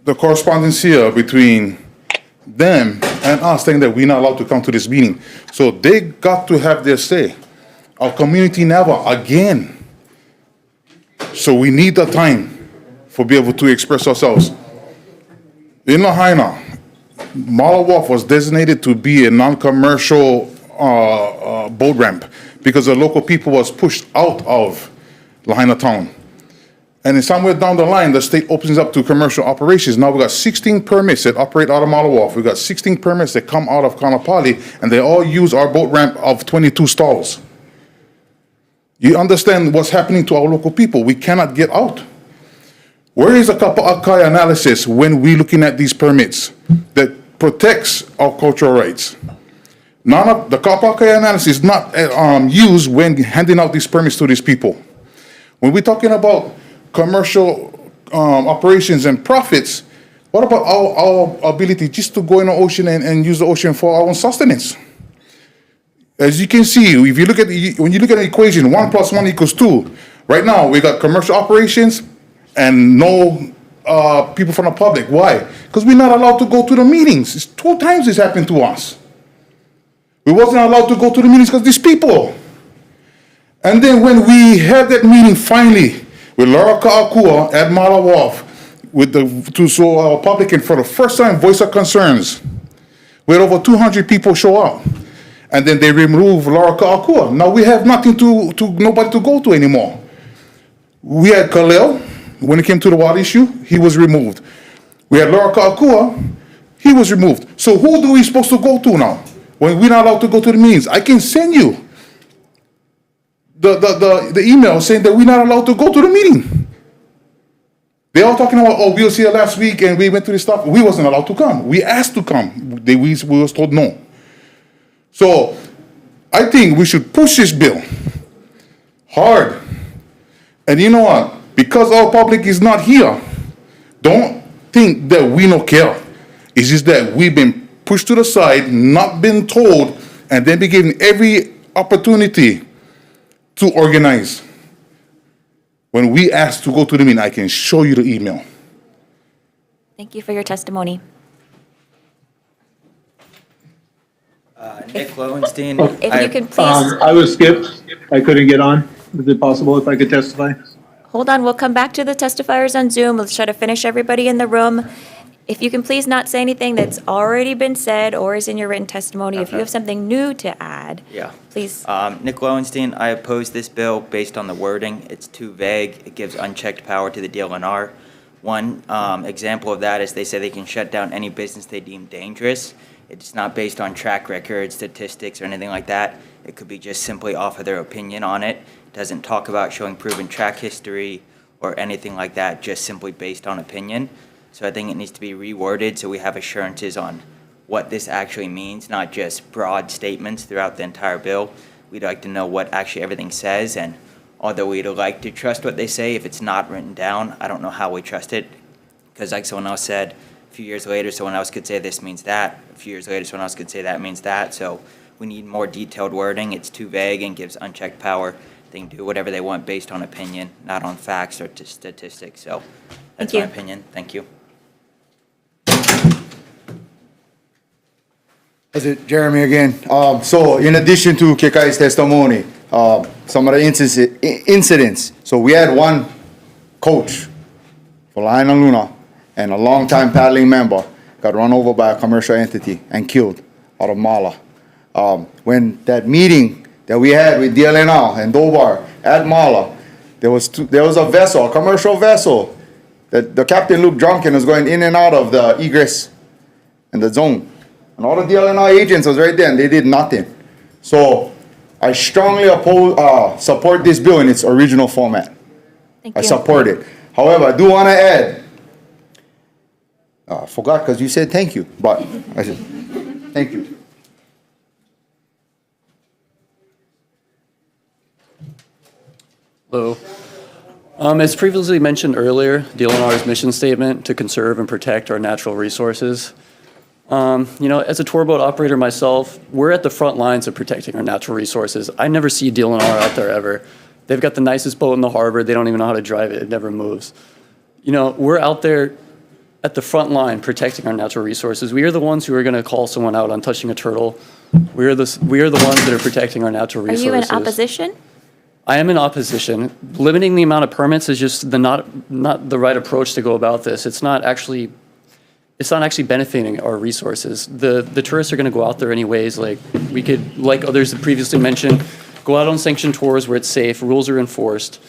the correspondence here between them and us saying that we're not allowed to come to this meeting. So they got to have their say. Our community never again. So we need the time for be able to express ourselves. In Lahaina, Mala Wharf was designated to be a non-commercial boat ramp because the local people was pushed out of Lahaina town. And then somewhere down the line, the state opens up to commercial operations. Now we got 16 permits that operate out of Mala Wharf. We got 16 permits that come out of Kaanapali, and they all use our boat ramp of 22 stalls. You understand what's happening to our local people. We cannot get out. Where is the kapa'akai analysis when we're looking at these permits that protects our cultural rights? None of the kapa'akai analysis is not used when handing out these permits to these people. When we're talking about commercial operations and profits, what about our ability just to go in the ocean and use the ocean for our own sustenance? As you can see, if you look at when you look at the equation, 1 + 1 = 2. Right now, we got commercial operations and no people from the public. Why? Because we're not allowed to go to the meetings. It's 2 times this happened to us. We wasn't allowed to go to the meetings because these people. And then when we had that meeting finally with Laura Ka'akua at Mala Wharf, so our public can for the first time voice our concerns. We had over 200 people show up. And then they remove Laura Ka'akua. Now we have nothing nobody to go to anymore. We had Khalil, when it came to the water issue, he was removed. We had Laura Ka'akua, he was removed. So who do we supposed to go to now? When we're not allowed to go to the meetings? I can send you the email saying that we're not allowed to go to the meeting. They all talking about, oh, we was here last week and we went to this stuff. We wasn't allowed to come. We asked to come. We was told no. So I think we should push this bill hard. And you know what? Because our public is not here, don't think that we don't care. It's just that we've been pushed to the side, not been told, and then be given every opportunity to organize. When we asked to go to the meeting, I can show you the email. Thank you for your testimony. Nick Lowenstein. If you could please, I was skipped. I couldn't get on. Is it possible if I could testify? hold on, we'll come back to the testifiers on Zoom. Let's try to finish everybody in the room. If you can please not say anything that's already been said or is in your written testimony. If you have something new to add, please. Nick Lowenstein, I oppose this bill based on the wording. It's too vague. It gives unchecked power to the DLNR. One example of that is they say they can shut down any business they deem dangerous. It's not based on track record, statistics, or anything like that. It could be just simply off of their opinion on it. It doesn't talk about showing proven track history or anything like that, just simply based on opinion. So I think it needs to be reworded so we have assurances on what this actually means, not just broad statements throughout the entire bill. We'd like to know what actually everything says, and although we'd like to trust what they say, if it's not written down, I don't know how we trust it. Because like someone else said, a few years later, someone else could say this means that. A few years later, someone else could say that means that. So we need more detailed wording. It's too vague and gives unchecked power. They can do whatever they want based on opinion, not on facts or statistics. So that's my opinion. Thank you. Is it Jeremy again? So in addition to Kekai's testimony, some of the incidents. So we had one coach for Lahaina Luna and a longtime paddling member got run over by a commercial entity and killed out of Mala. When that meeting that we had with DLNR and Dobar at Mala, there was a vessel, a commercial vessel, that the captain looked drunken, was going in and out of the egress in the zone. And all the DLNR agents was right there and they did nothing. So I strongly support this bill in its original format. I support it. However, I do want to add, I forgot because you said thank you, but I said thank you. Hello. As previously mentioned earlier, DLNR's mission statement to conserve and protect our natural resources. You know, as a tour boat operator myself, we're at the front lines of protecting our natural resources. I never see DLNR out there ever. They've got the nicest boat in the harbor. They don't even know how to drive it. It never moves. You know, we're out there at the front line protecting our natural resources. We are the ones who are going to call someone out on touching a turtle. We are the ones that are protecting our natural resources. Are you in opposition? I am in opposition. Limiting the amount of permits is just not the right approach to go about this. It's not actually benefiting our resources. The tourists are going to go out there anyways. Like we could, like others have previously mentioned, go out on sanctioned tours where it's safe, rules are enforced.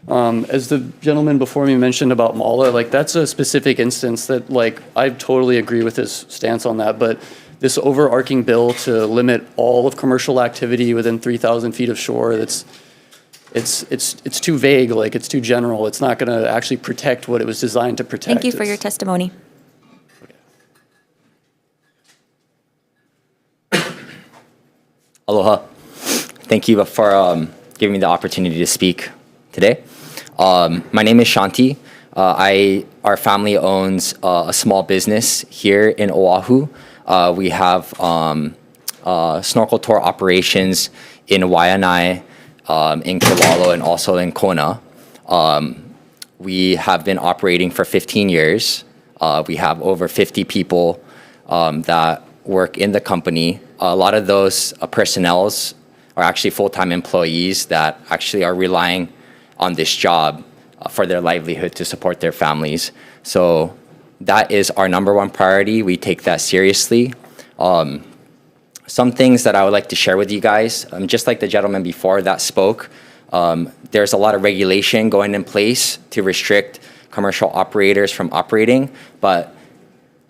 As the gentleman before me mentioned about Mala, like that's a specific instance that like I totally agree with his stance on that. But this overarching bill to limit all of commercial activity within 3,000 feet of shore, it's too vague. Like it's too general. It's not going to actually protect what it was designed to protect. Thank you for your testimony. Aloha. Thank you for giving me the opportunity to speak today. My name is Shanti. Our family owns a small business here in Oahu. We have snorkel tour operations in Waianae, in Kewalo, and also in Kona. We have been operating for 15 years. We have over 50 people that work in the company. A lot of those personnels are actually full-time employees that actually are relying on this job for their livelihood to support their families. So that is our number one priority. We take that seriously. Some things that I would like to share with you guys, just like the gentleman before that spoke, there's a lot of regulation going in place to restrict commercial operators from operating, but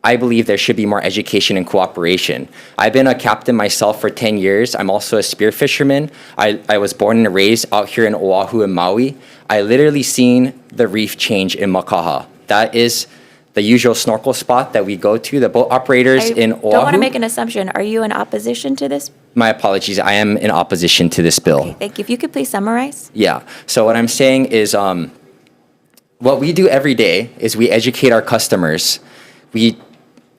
I believe there should be more education and cooperation. I've been a captain myself for 10 years. I'm also a spear fisherman. I was born and raised out here in Oahu and Maui. I literally seen the reef change in Makaha. That is the usual snorkel spot that we go to. The boat operators in Oahu. I don't want to make an assumption. Are you in opposition to this? My apologies. I am in opposition to this bill. Okay, thank you. If you could please summarize. Yeah. So what I'm saying is what we do every day is we educate our customers. We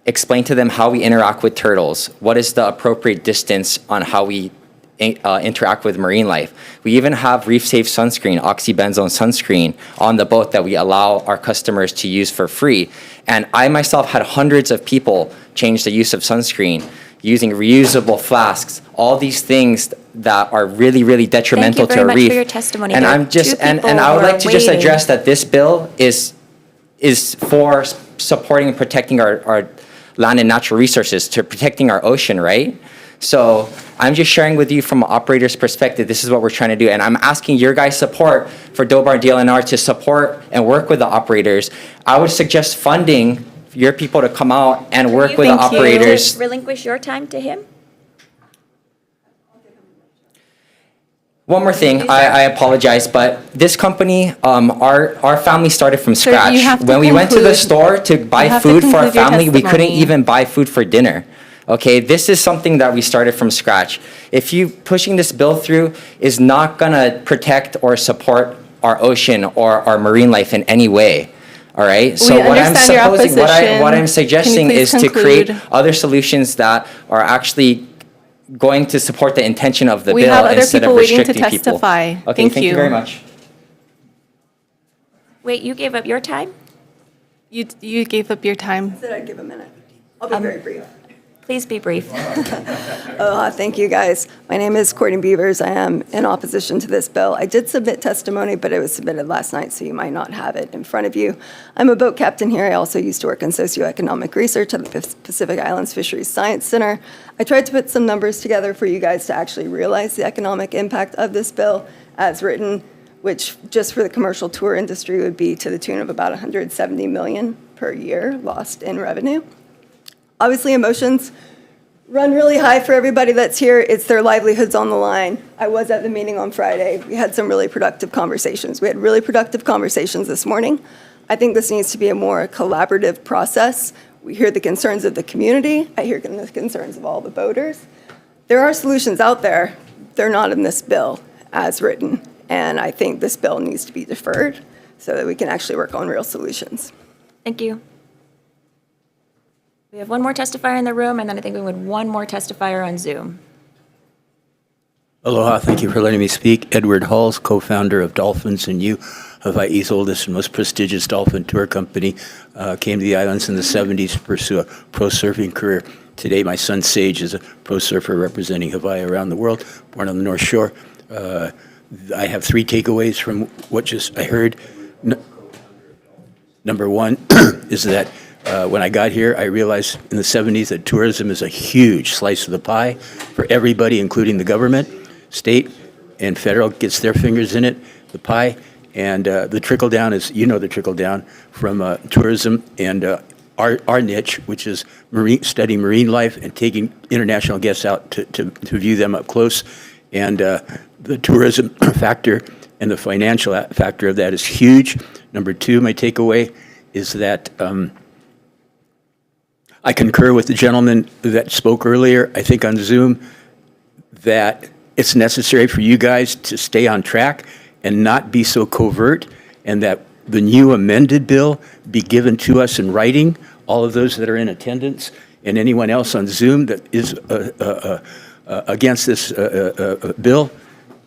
explain to them how we interact with turtles, what is the appropriate distance on how we interact with marine life. We even have reef-safe sunscreen, oxybenzone sunscreen on the boat that we allow our customers to use for free. And I myself had hundreds of people change the use of sunscreen using reusable flasks, all these things that are really, really detrimental to a reef. Thank you very much for your testimony. And There I'm are just, two and people I would who are like to just waiting. address that this bill is for supporting and protecting our land and natural resources, to protecting our ocean, right? So I'm just sharing with you from an operator's perspective, this is what we're trying to do. And I'm asking your guys' support for Dobar DLNR to support and work with the operators. I would suggest funding your people to come out and work with the operators. Relinquish your time to him? One more thing, I apologize, but this company, our family started from Sir, scratch. you have to When we went to the conclude. store to You buy have to food for our conclude your family, we couldn't testimony. even buy food for dinner. Okay, this is something that we started from scratch. If you pushing this bill through is not gonna protect or support our ocean or our marine life in any way. All right, so We what I'm understand your supposing, what I'm opposition. suggesting Can you is please to create conclude? other solutions that are actually going to support the intention of the We bill have other instead of people waiting to restricting people. testify. Okay, thank you very much. Wait, you gave up your time? You gave up your time. Said I'd give a minute. I'll be very brief. Please be brief. Thank you, guys. My name is Courtney Beavers. I am in opposition to this bill. I did submit testimony, but it was submitted last night, so you might not have it in front of you. I'm a boat captain here. I also used to work in socioeconomic research at the Pacific Islands Fisheries Science Center. I tried to put some numbers together for you guys to actually realize the economic impact of this bill as written, which just for the commercial tour industry would be to the tune of about $170 million per year lost in revenue. Obviously, emotions run really high for everybody that's here. It's their livelihoods on the line. I was at the meeting on Friday. We had some really productive conversations. We had really productive conversations this morning. I think this needs to be a more collaborative process. We hear the concerns of the community. I hear the concerns of all the boaters. There are solutions out there. They're not in this bill as written. And I think this bill needs to be deferred so that we can actually work on real solutions. Thank you. We have one more testifier in the room, and then I think we would one more testifier on Zoom. Aloha, thank you for letting me speak. Edward Halls, co-founder of Dolphins and You, Hawaii's oldest and most prestigious dolphin tour company. Came to the islands in the 70s to pursue a pro surfing career. Today, my son Sage is a pro surfer representing Hawaii around the world, born on the North Shore. I have three takeaways from what just I heard. Number one is that when I got here, I realized in the 70s that tourism is a huge slice of the pie for everybody, including the government, state, and federal gets their fingers in it, the pie. And the trickle down is, you know, the trickle down from tourism and our niche, which is studying marine life and taking international guests out to view them up close. And the tourism factor and the financial factor of that is huge. Number two, my takeaway is that I concur with the gentleman that spoke earlier, I think on Zoom, that it's necessary for you guys to stay on track and not be so covert, and that the new amended bill be given to us in writing, all of those that are in attendance, and anyone else on Zoom that is against this bill,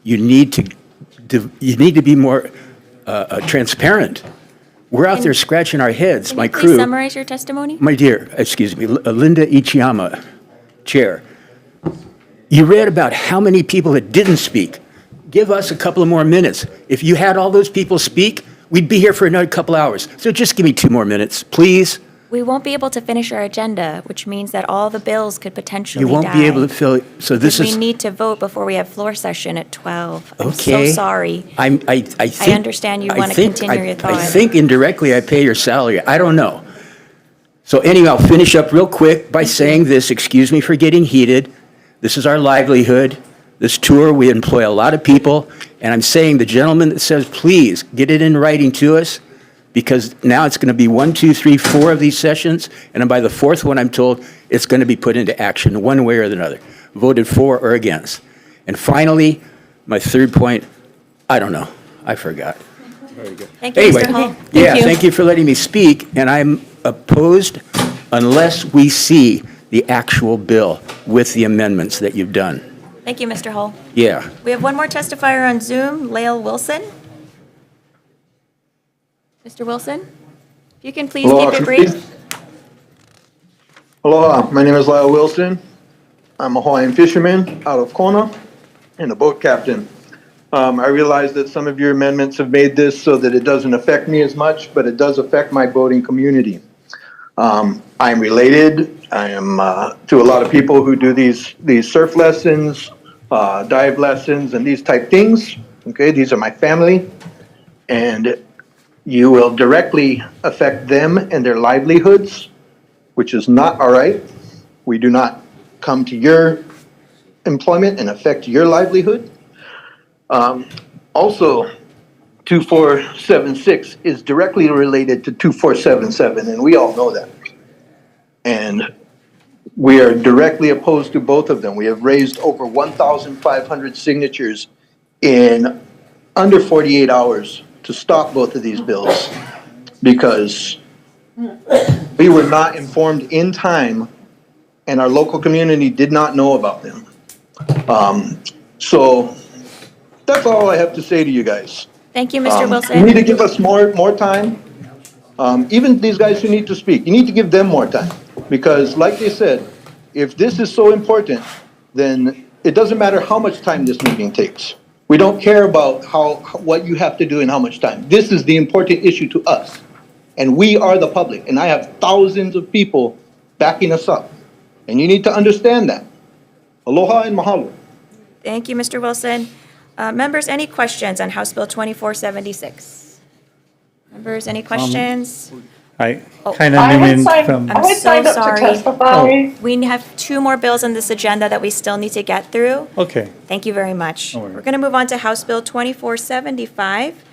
you need to be more transparent. We're out there scratching our heads, my crew. Please summarize your testimony. My dear, excuse me, Linda Ichiyama, Chair. You read about how many people that didn't speak. Give us a couple of more minutes. If you had all those people speak, we'd be here for another couple hours. So just give me 2 more minutes, please. We won't be able to finish our agenda, which means that all the bills could potentially You won't be able to fill it. So this Because is. we need to vote before we have floor session at 12. I'm Okay. so sorry. I think. understand you wanna continue your thought. I think indirectly I pay your salary. I don't know. So anyway, I'll finish up real quick by saying this. Excuse me for getting heated. This is our livelihood. This tour, we employ a lot of people. And I'm saying the gentleman that says, please get it in writing to us, because now it's going to be 1, 2, 3, 4 of these sessions. And then by the 4th one, I'm told it's going to be put into action one way or another, voted for or against. And finally, my 3rd point, I don't know. I forgot. Thank you, Anyway, Mr. Hall. thank you for letting me speak, and I'm opposed unless we see the actual bill with the amendments that you've done. Thank you, Mr. Hall. Yeah. We have one more testifier on Zoom, Lael Wilson. Mr. Wilson, if you can please Aloha, keep it brief. Aloha, my name is Lyle Wilson. I'm a Hawaiian fisherman out of Kona and a boat captain. I realize that some of your amendments have made this so that it doesn't affect me as much, but it does affect my boating community. I'm related. I am to a lot of people who do these surf lessons, dive lessons, and these type things. Okay, these are my family, and you will directly affect them and their livelihoods, which is not all right. We do not come to your employment and affect your livelihood. Also, 2476 is directly related to 2477, and we all know that. And we are directly opposed to both of them. We have raised over 1,500 signatures in under 48 hours to stop both of these bills because we were not informed in time and our local community did not know about them. So that's all I have to say to you guys. Thank you, Mr. Wilson. You need to give us more time. Even these guys who need to speak, you need to give them more time. Because like they said, if this is so important, then it doesn't matter how much time this meeting takes. We don't care about what you have to do and how much time. This is the important issue to us. And we are the public. And I have thousands of people backing us up. And you need to understand that. Aloha and mahalo. Thank you, Mr. Wilson. Members, any questions on House Bill 2476? Members, any questions? I Oh, kind of knew in from. I'm so sorry. We have 2 more bills on this agenda that we still need to get through. Okay. Thank you very much. No worries. We're going to move on to House Bill 2475.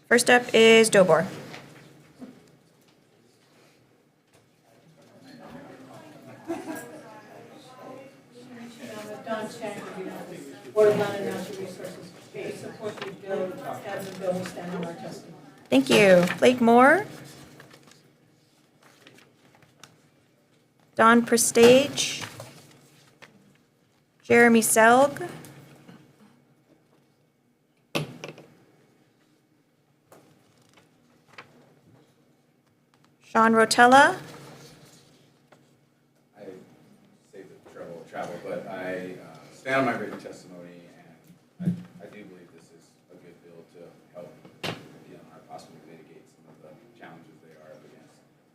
First up is Dobor. Board of Land and Natural Resources, we support the bill, as the bill will stand on our testimony. Thank you. Blake Moore. Don Prestage. Jeremy Selg. Sean Rotella. I saved the trouble of travel, but I stand on my written testimony, and I do believe this is a good bill to help DNR possibly mitigate some of the challenges they are up against.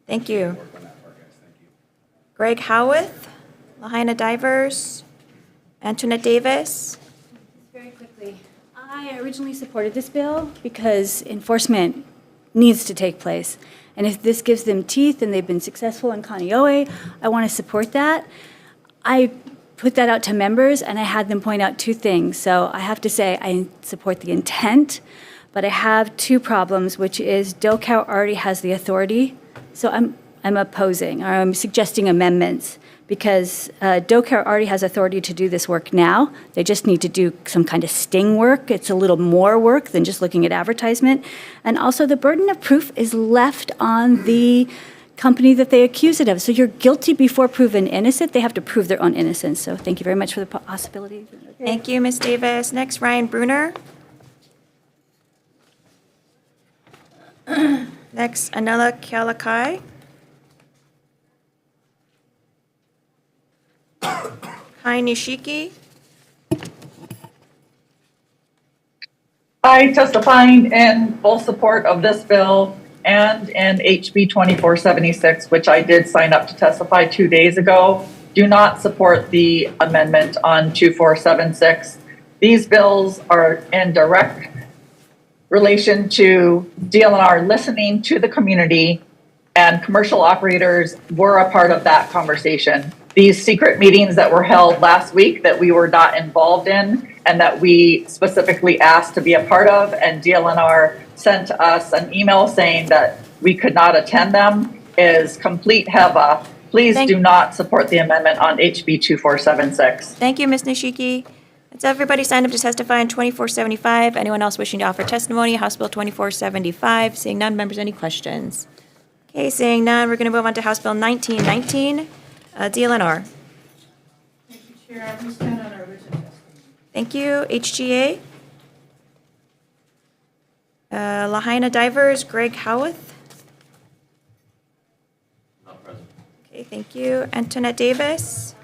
Thank you. Work on that part, guys. Thank you. Greg Howarth. Lahaina Divers. Antoinette Davis. Very quickly, I originally supported this bill because enforcement needs to take place. And if this gives them teeth and they've been successful in Kaneohe, I want to support that. I put that out to members and I had them point out 2 things. So I have to say I support the intent, but I have 2 problems, which is DOCAO already has the authority. So I'm opposing, or I'm suggesting amendments, because DOCAO already has authority to do this work now. They just need to do some kind of sting work. It's a little more work than just looking at advertisement. And also the burden of proof is left on the company that they accuse it of. So you're guilty before proven innocent. They have to prove their own innocence. So thank you very much for the possibility. Thank you, Ms. Davis. Next, Ryan Bruner. Next, Anela Kialakai. Kai Nishiki. I I, testifying in full support of this bill and in HB 2476, which I did sign up to testify 2 days ago, do not support the amendment on 2476. These bills are in direct relation to DLNR listening to the community, and commercial operators were a part of that conversation. These secret meetings that were held last week that we were not involved in and that we specifically asked to be a part of, and DLNR sent us an email saying that we could not attend them, is complete heva. Please do not support the amendment on HB 2476. Thank you, Ms. Nishiki. That's everybody signed up to testify on 2475. Anyone else wishing to offer testimony? House Bill 2475. Seeing none, members, any questions? Okay, seeing none, we're going to move on to House Bill 1919, DLNR. Thank you, Chair. I'm going to stand on our written testimony. Thank you. HGA. Lahaina Divers, Greg Howarth. Not present. Okay, thank you. Antoinette Davis.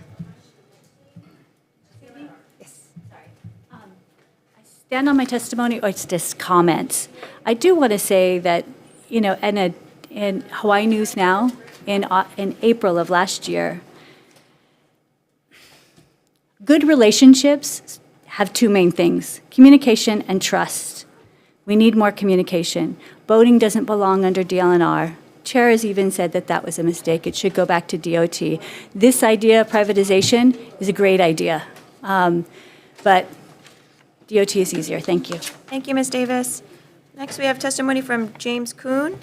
Stand on my testimony, or it's just comments. I do want to say that, you know, in Hawaii News Now, in April of last year, good relationships have two main things: communication and trust. We need more communication. Boating doesn't belong under DLNR. Chair has even said that that was a mistake. It should go back to DOT. This idea of privatization is a great idea, but DOT is easier. Thank you. Thank you, Ms. Davis. Next, we have testimony from James Kuhn.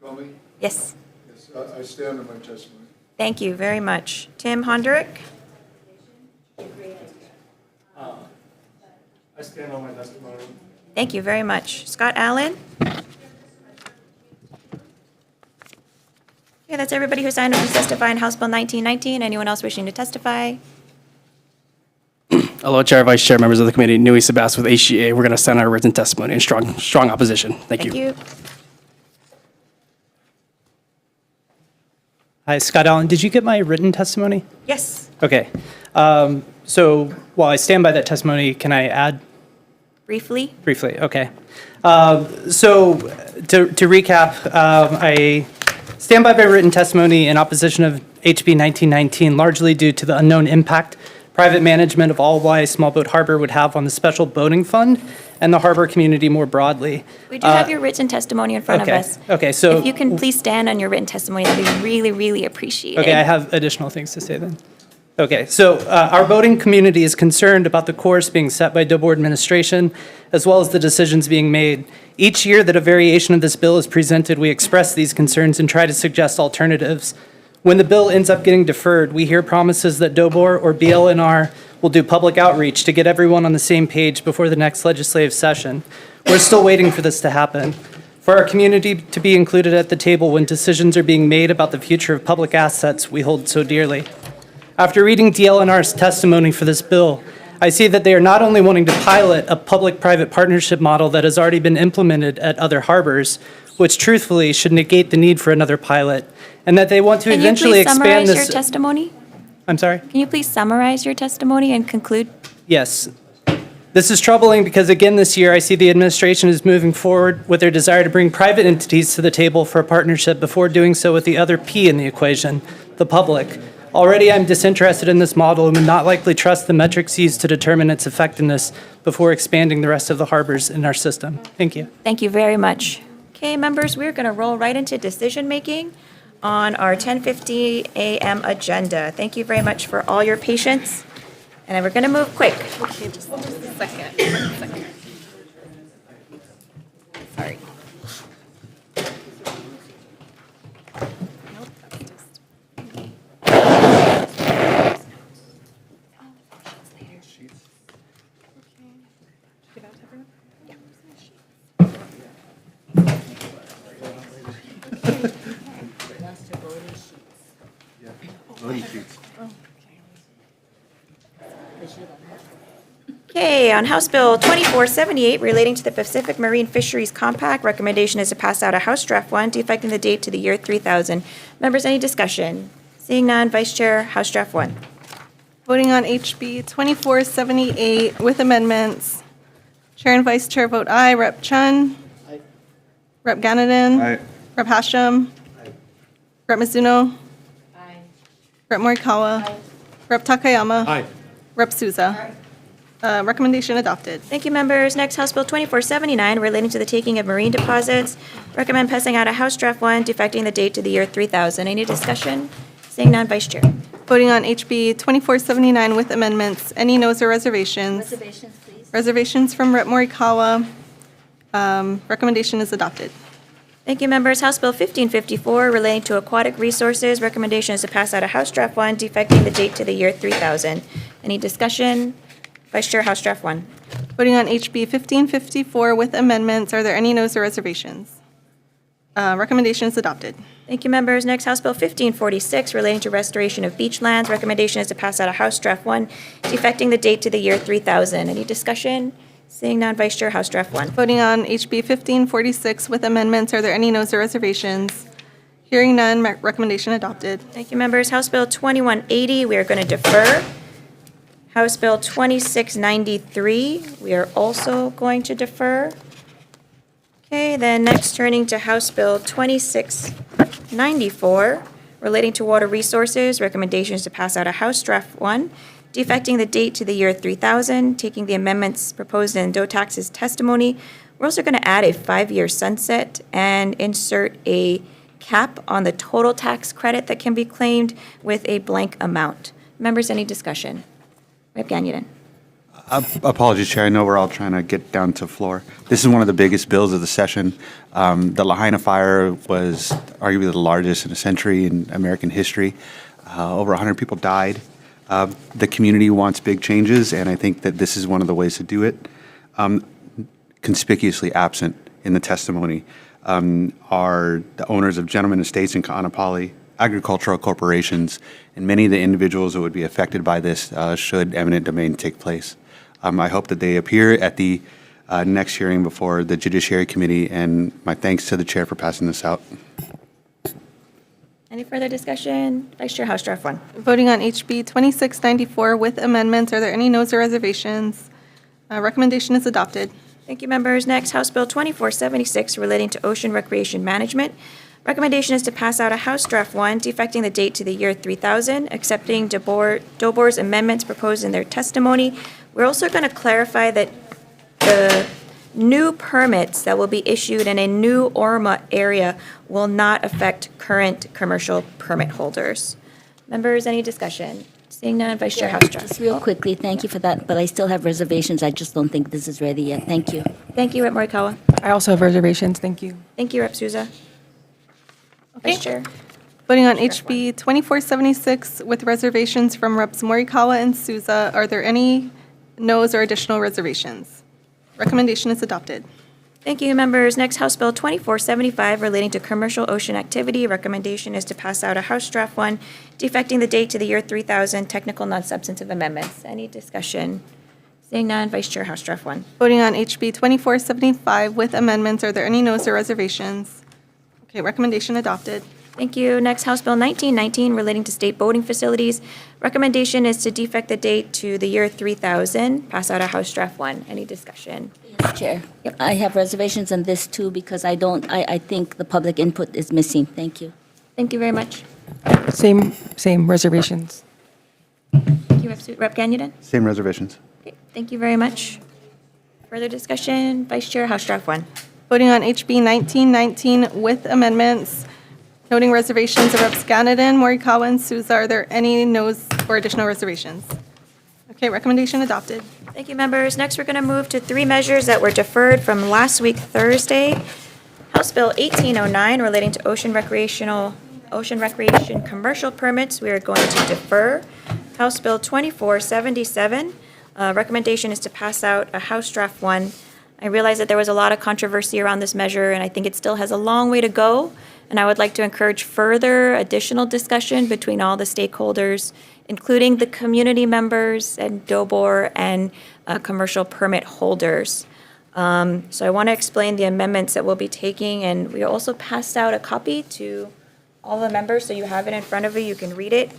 Call me? Yes. Yes, I stand on my testimony. Thank you very much. Tim Honderick. I stand on my testimony. Thank you very much. Scott Allen. Okay, that's everybody who signed up to testify in House Bill 1919. Anyone else wishing to testify? Hello, Chair, Vice Chair, members of the committee. Nui Sabas with HGA. We're going to send our written testimony in strong opposition. Thank you. Hi, Scott Allen. Did you get my written testimony? Yes. Okay. So while I stand by that testimony, can I add? Briefly? Briefly, okay. So to recap, I stand by my written testimony in opposition of HB 1919, largely due to the unknown impact private management of all Hawaii Small Boat Harbor would have on the special boating fund and the harbor community more broadly. We do have your written testimony in front of us. Okay, so if you can please stand on your written testimony, that'd be really, really appreciated. Okay, I have additional things to say then. Okay, so our boating community is concerned about the course being set by DOBOR administration, as well as the decisions being made. Each year that a variation of this bill is presented, we express these concerns and try to suggest alternatives. When the bill ends up getting deferred, we hear promises that DOBOR or BLNR will do public outreach to get everyone on the same page before the next legislative session. We're still waiting for this to happen. For our community to be included at the table when decisions are being made about the future of public assets we hold so dearly. After reading DLNR's testimony for this bill, I see that they are not only wanting to pilot a public-private partnership model that has already been implemented at other harbors, which truthfully should negate the need for another pilot, and that they want to eventually expand this. Can you please summarize your testimony? I'm sorry? Can you please summarize your testimony and conclude? Yes. This is troubling because again this year I see the administration is moving forward with their desire to bring private entities to the table for a partnership before doing so with the other P in the equation, the public. Already I'm disinterested in this model and would not likely trust the metrics used to determine its effectiveness before expanding the rest of the harbors in our system. Thank you. Thank you very much. Okay, members, we're going to roll right into decision-making on our 10:50 a.m. agenda. Thank you very much for all your patience, and we're going to move quick. Okay, just a second. 1 second. Sorry. Okay, on House Bill 2478 relating to the Pacific Marine Fisheries Compact, recommendation is to pass out a House Draft 1 defecting the date to the year 3000. Members, any discussion? Seeing none, Vice Chair, House Draft 1. Voting on HB 2478 with amendments. Chair and Vice Chair vote aye. Rep. Chun. Aye. Rep. Ganadin. Aye. Rep. Hashem. Rep. Mizuno. Rep. Morikawa. Rep. Takayama. Aye. Rep. Souza. Recommendation adopted. Thank you, members. Next, House Bill 2479, relating to the taking of marine deposits. Recommend passing out of House Draft 1, defecting the date to the year 3000. Any discussion? Seeing none, Vice Chair. Voting on HB 2479 with amendments. Any noes or reservations? Reservations, please. Reservations from Rep. Morikawa. Recommendation is adopted. Thank you, members. House Bill 1554, relating to aquatic resources. Recommendation is to pass out of House Draft 1, defecting the date to the year 3000. Any discussion? Vice Chair, House Draft 1. Voting on HB 1554 with amendments. Are there any noes or reservations? Recommendation is adopted. Thank you, members. Next, House Bill 1546, relating to restoration of beach lands. Recommendation is to pass out of House Draft 1, defecting the date to the year 3000. Any discussion? Seeing none, Vice Chair, House Draft 1. Voting on HB 1546 with amendments. Are there any noes or reservations? Hearing none, recommendation adopted. Thank you, members. House Bill 2180, we are going to defer. House Bill 2693, we are also going to defer. Okay, then next turning to House Bill 2694, relating to water resources. Recommendations to pass out of House Draft 1, defecting the date to the year 3000, taking the amendments proposed in Dotax's testimony. We're also going to add a 5-year sunset and insert a cap on the total tax credit that can be claimed with a blank amount. Members, any discussion? Rep. Ganyadan. Apologies, Chair. I know we're all trying to get down to floor. This is one of the biggest bills of the session. The Lahaina fire was arguably the largest in a century in American history. Over 100 people died. The community wants big changes, and I think that this is one of the ways to do it. Conspicuously absent in the testimony are the owners of gentlemen estates in Ka'anapali, agricultural corporations, and many of the individuals that would be affected by this should eminent domain take place. I hope that they appear at the next hearing before the Judiciary Committee, and my thanks to the Chair for passing this out. Any further discussion? Vice Chair, House Draft 1. Voting on HB 2694 with amendments. Are there any noes or reservations? Recommendation is adopted. Thank you, members. Next, House Bill 2476, relating to ocean recreation management. Recommendation is to pass out a House Draft 1, defecting the date to the year 3000, accepting DOBOR's amendments proposed in their testimony. We're also going to clarify that the new permits that will be issued in a new ORMA area will not affect current commercial permit holders. Members, any discussion? Seeing none, Vice Chair House Draft. Just real quickly, thank you for that, but I still have reservations. I just don't think this is ready yet. Thank you. Thank you, Rep. Morikawa. I also have reservations. Thank you. Thank you, Rep. Souza. Okay. Vice Chair. Voting on HB 2476 with reservations from Reps. Morikawa and Souza. Are there any noes or additional reservations? Recommendation is adopted. Thank you, members. Next, House Bill 2475, relating to commercial ocean activity. Recommendation is to pass out a House Draft 1, defecting the date to the year 3000, technical non-substantive amendments. Any discussion? Seeing none, Vice Chair, House Draft 1. Voting on HB 2475 with amendments. Are there any noes or reservations? Okay, recommendation adopted. Thank you. Next, House Bill 1919, relating to state boating facilities. Recommendation is to defect the date to the year 3000, pass out a House Draft 1. Any discussion? Yes, Chair. I have reservations on this too because I think the public input is missing. Thank you. Thank you very much. Same reservations. Thank you, Rep. Ganyadan. Same reservations. Okay, thank you very much. Further discussion? Vice Chair, House Draft 1. Voting on HB 1919 with amendments. Noting reservations of Reps. Ganadin, Morikawa, and Souza. Are there any noes or additional reservations? Okay, recommendation adopted. Thank you, members. Next, we're going to move to 3 measures that were deferred from last week, Thursday. House Bill 1809, relating to ocean recreation commercial permits. We are going to defer. House Bill 2477, recommendation is to pass out a House Draft 1. I realize that there was a lot of controversy around this measure, and I think it still has a long way to go. And I would like to encourage further additional discussion between all the stakeholders, including the community members and DOBOR and commercial permit holders. So I want to explain the amendments that we'll be taking, and we also passed out a copy to all the members, so you have it in front of you. You can read it.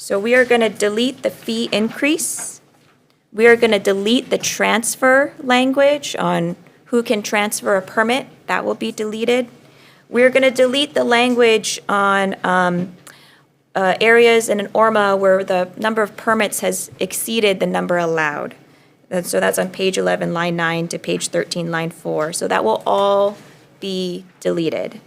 So we are going to delete the fee increase. We are going to delete the transfer language on who can transfer a permit. That will be deleted. We're going to delete the language on areas in an ORMA where the number of permits has exceeded the number allowed. And so that's on page 11, line 9 to page 13, line 4. So that will all be deleted.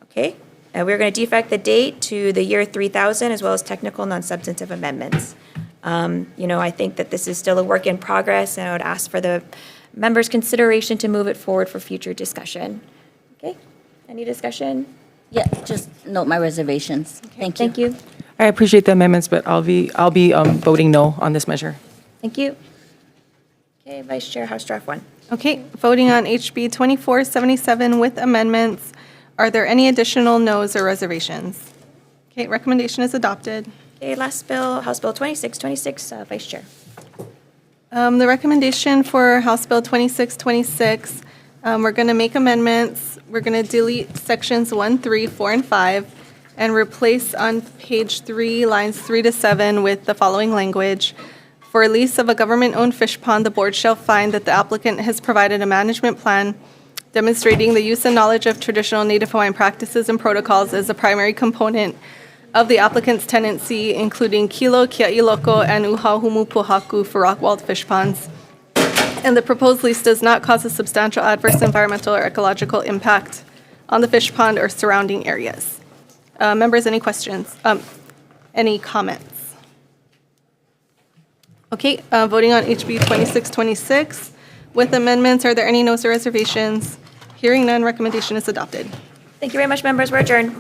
Okay? And we're going to defect the date to the year 3000 as well as technical non-substantive amendments. I think that this is still a work in progress, and I would ask for the members' consideration to move it forward for future discussion. Okay? Any discussion? Yeah, just note my reservations. Thank you. Thank you. I appreciate the amendments, but I'll be voting no on this measure. Thank you. Okay, Vice Chair, House Draft 1. Okay, voting on HB 2477 with amendments. Are there any additional noes or reservations? Okay, recommendation is adopted. Okay, last bill, House Bill 2626, Vice Chair. The recommendation for House Bill 2626, we're going to make amendments. We're going to delete sections 1, 3, 4, and 5, and replace on page 3, lines 3 to 7 with the following language. For lease of a government-owned fish pond, the board shall find that the applicant has provided a management plan demonstrating the use and knowledge of traditional Native Hawaiian practices and protocols as a primary component of the applicant's tenancy, including kilo, kia'iloko, and uhahumupuhaku for rock-walled fish ponds. And the proposed lease does not cause a substantial adverse environmental or ecological impact on the fish pond or surrounding areas. Members, any questions? Any comments? Okay, voting on HB 2626. With amendments, are there any noes or reservations? Hearing none, recommendation is adopted. Thank you very much, members. We're adjourned.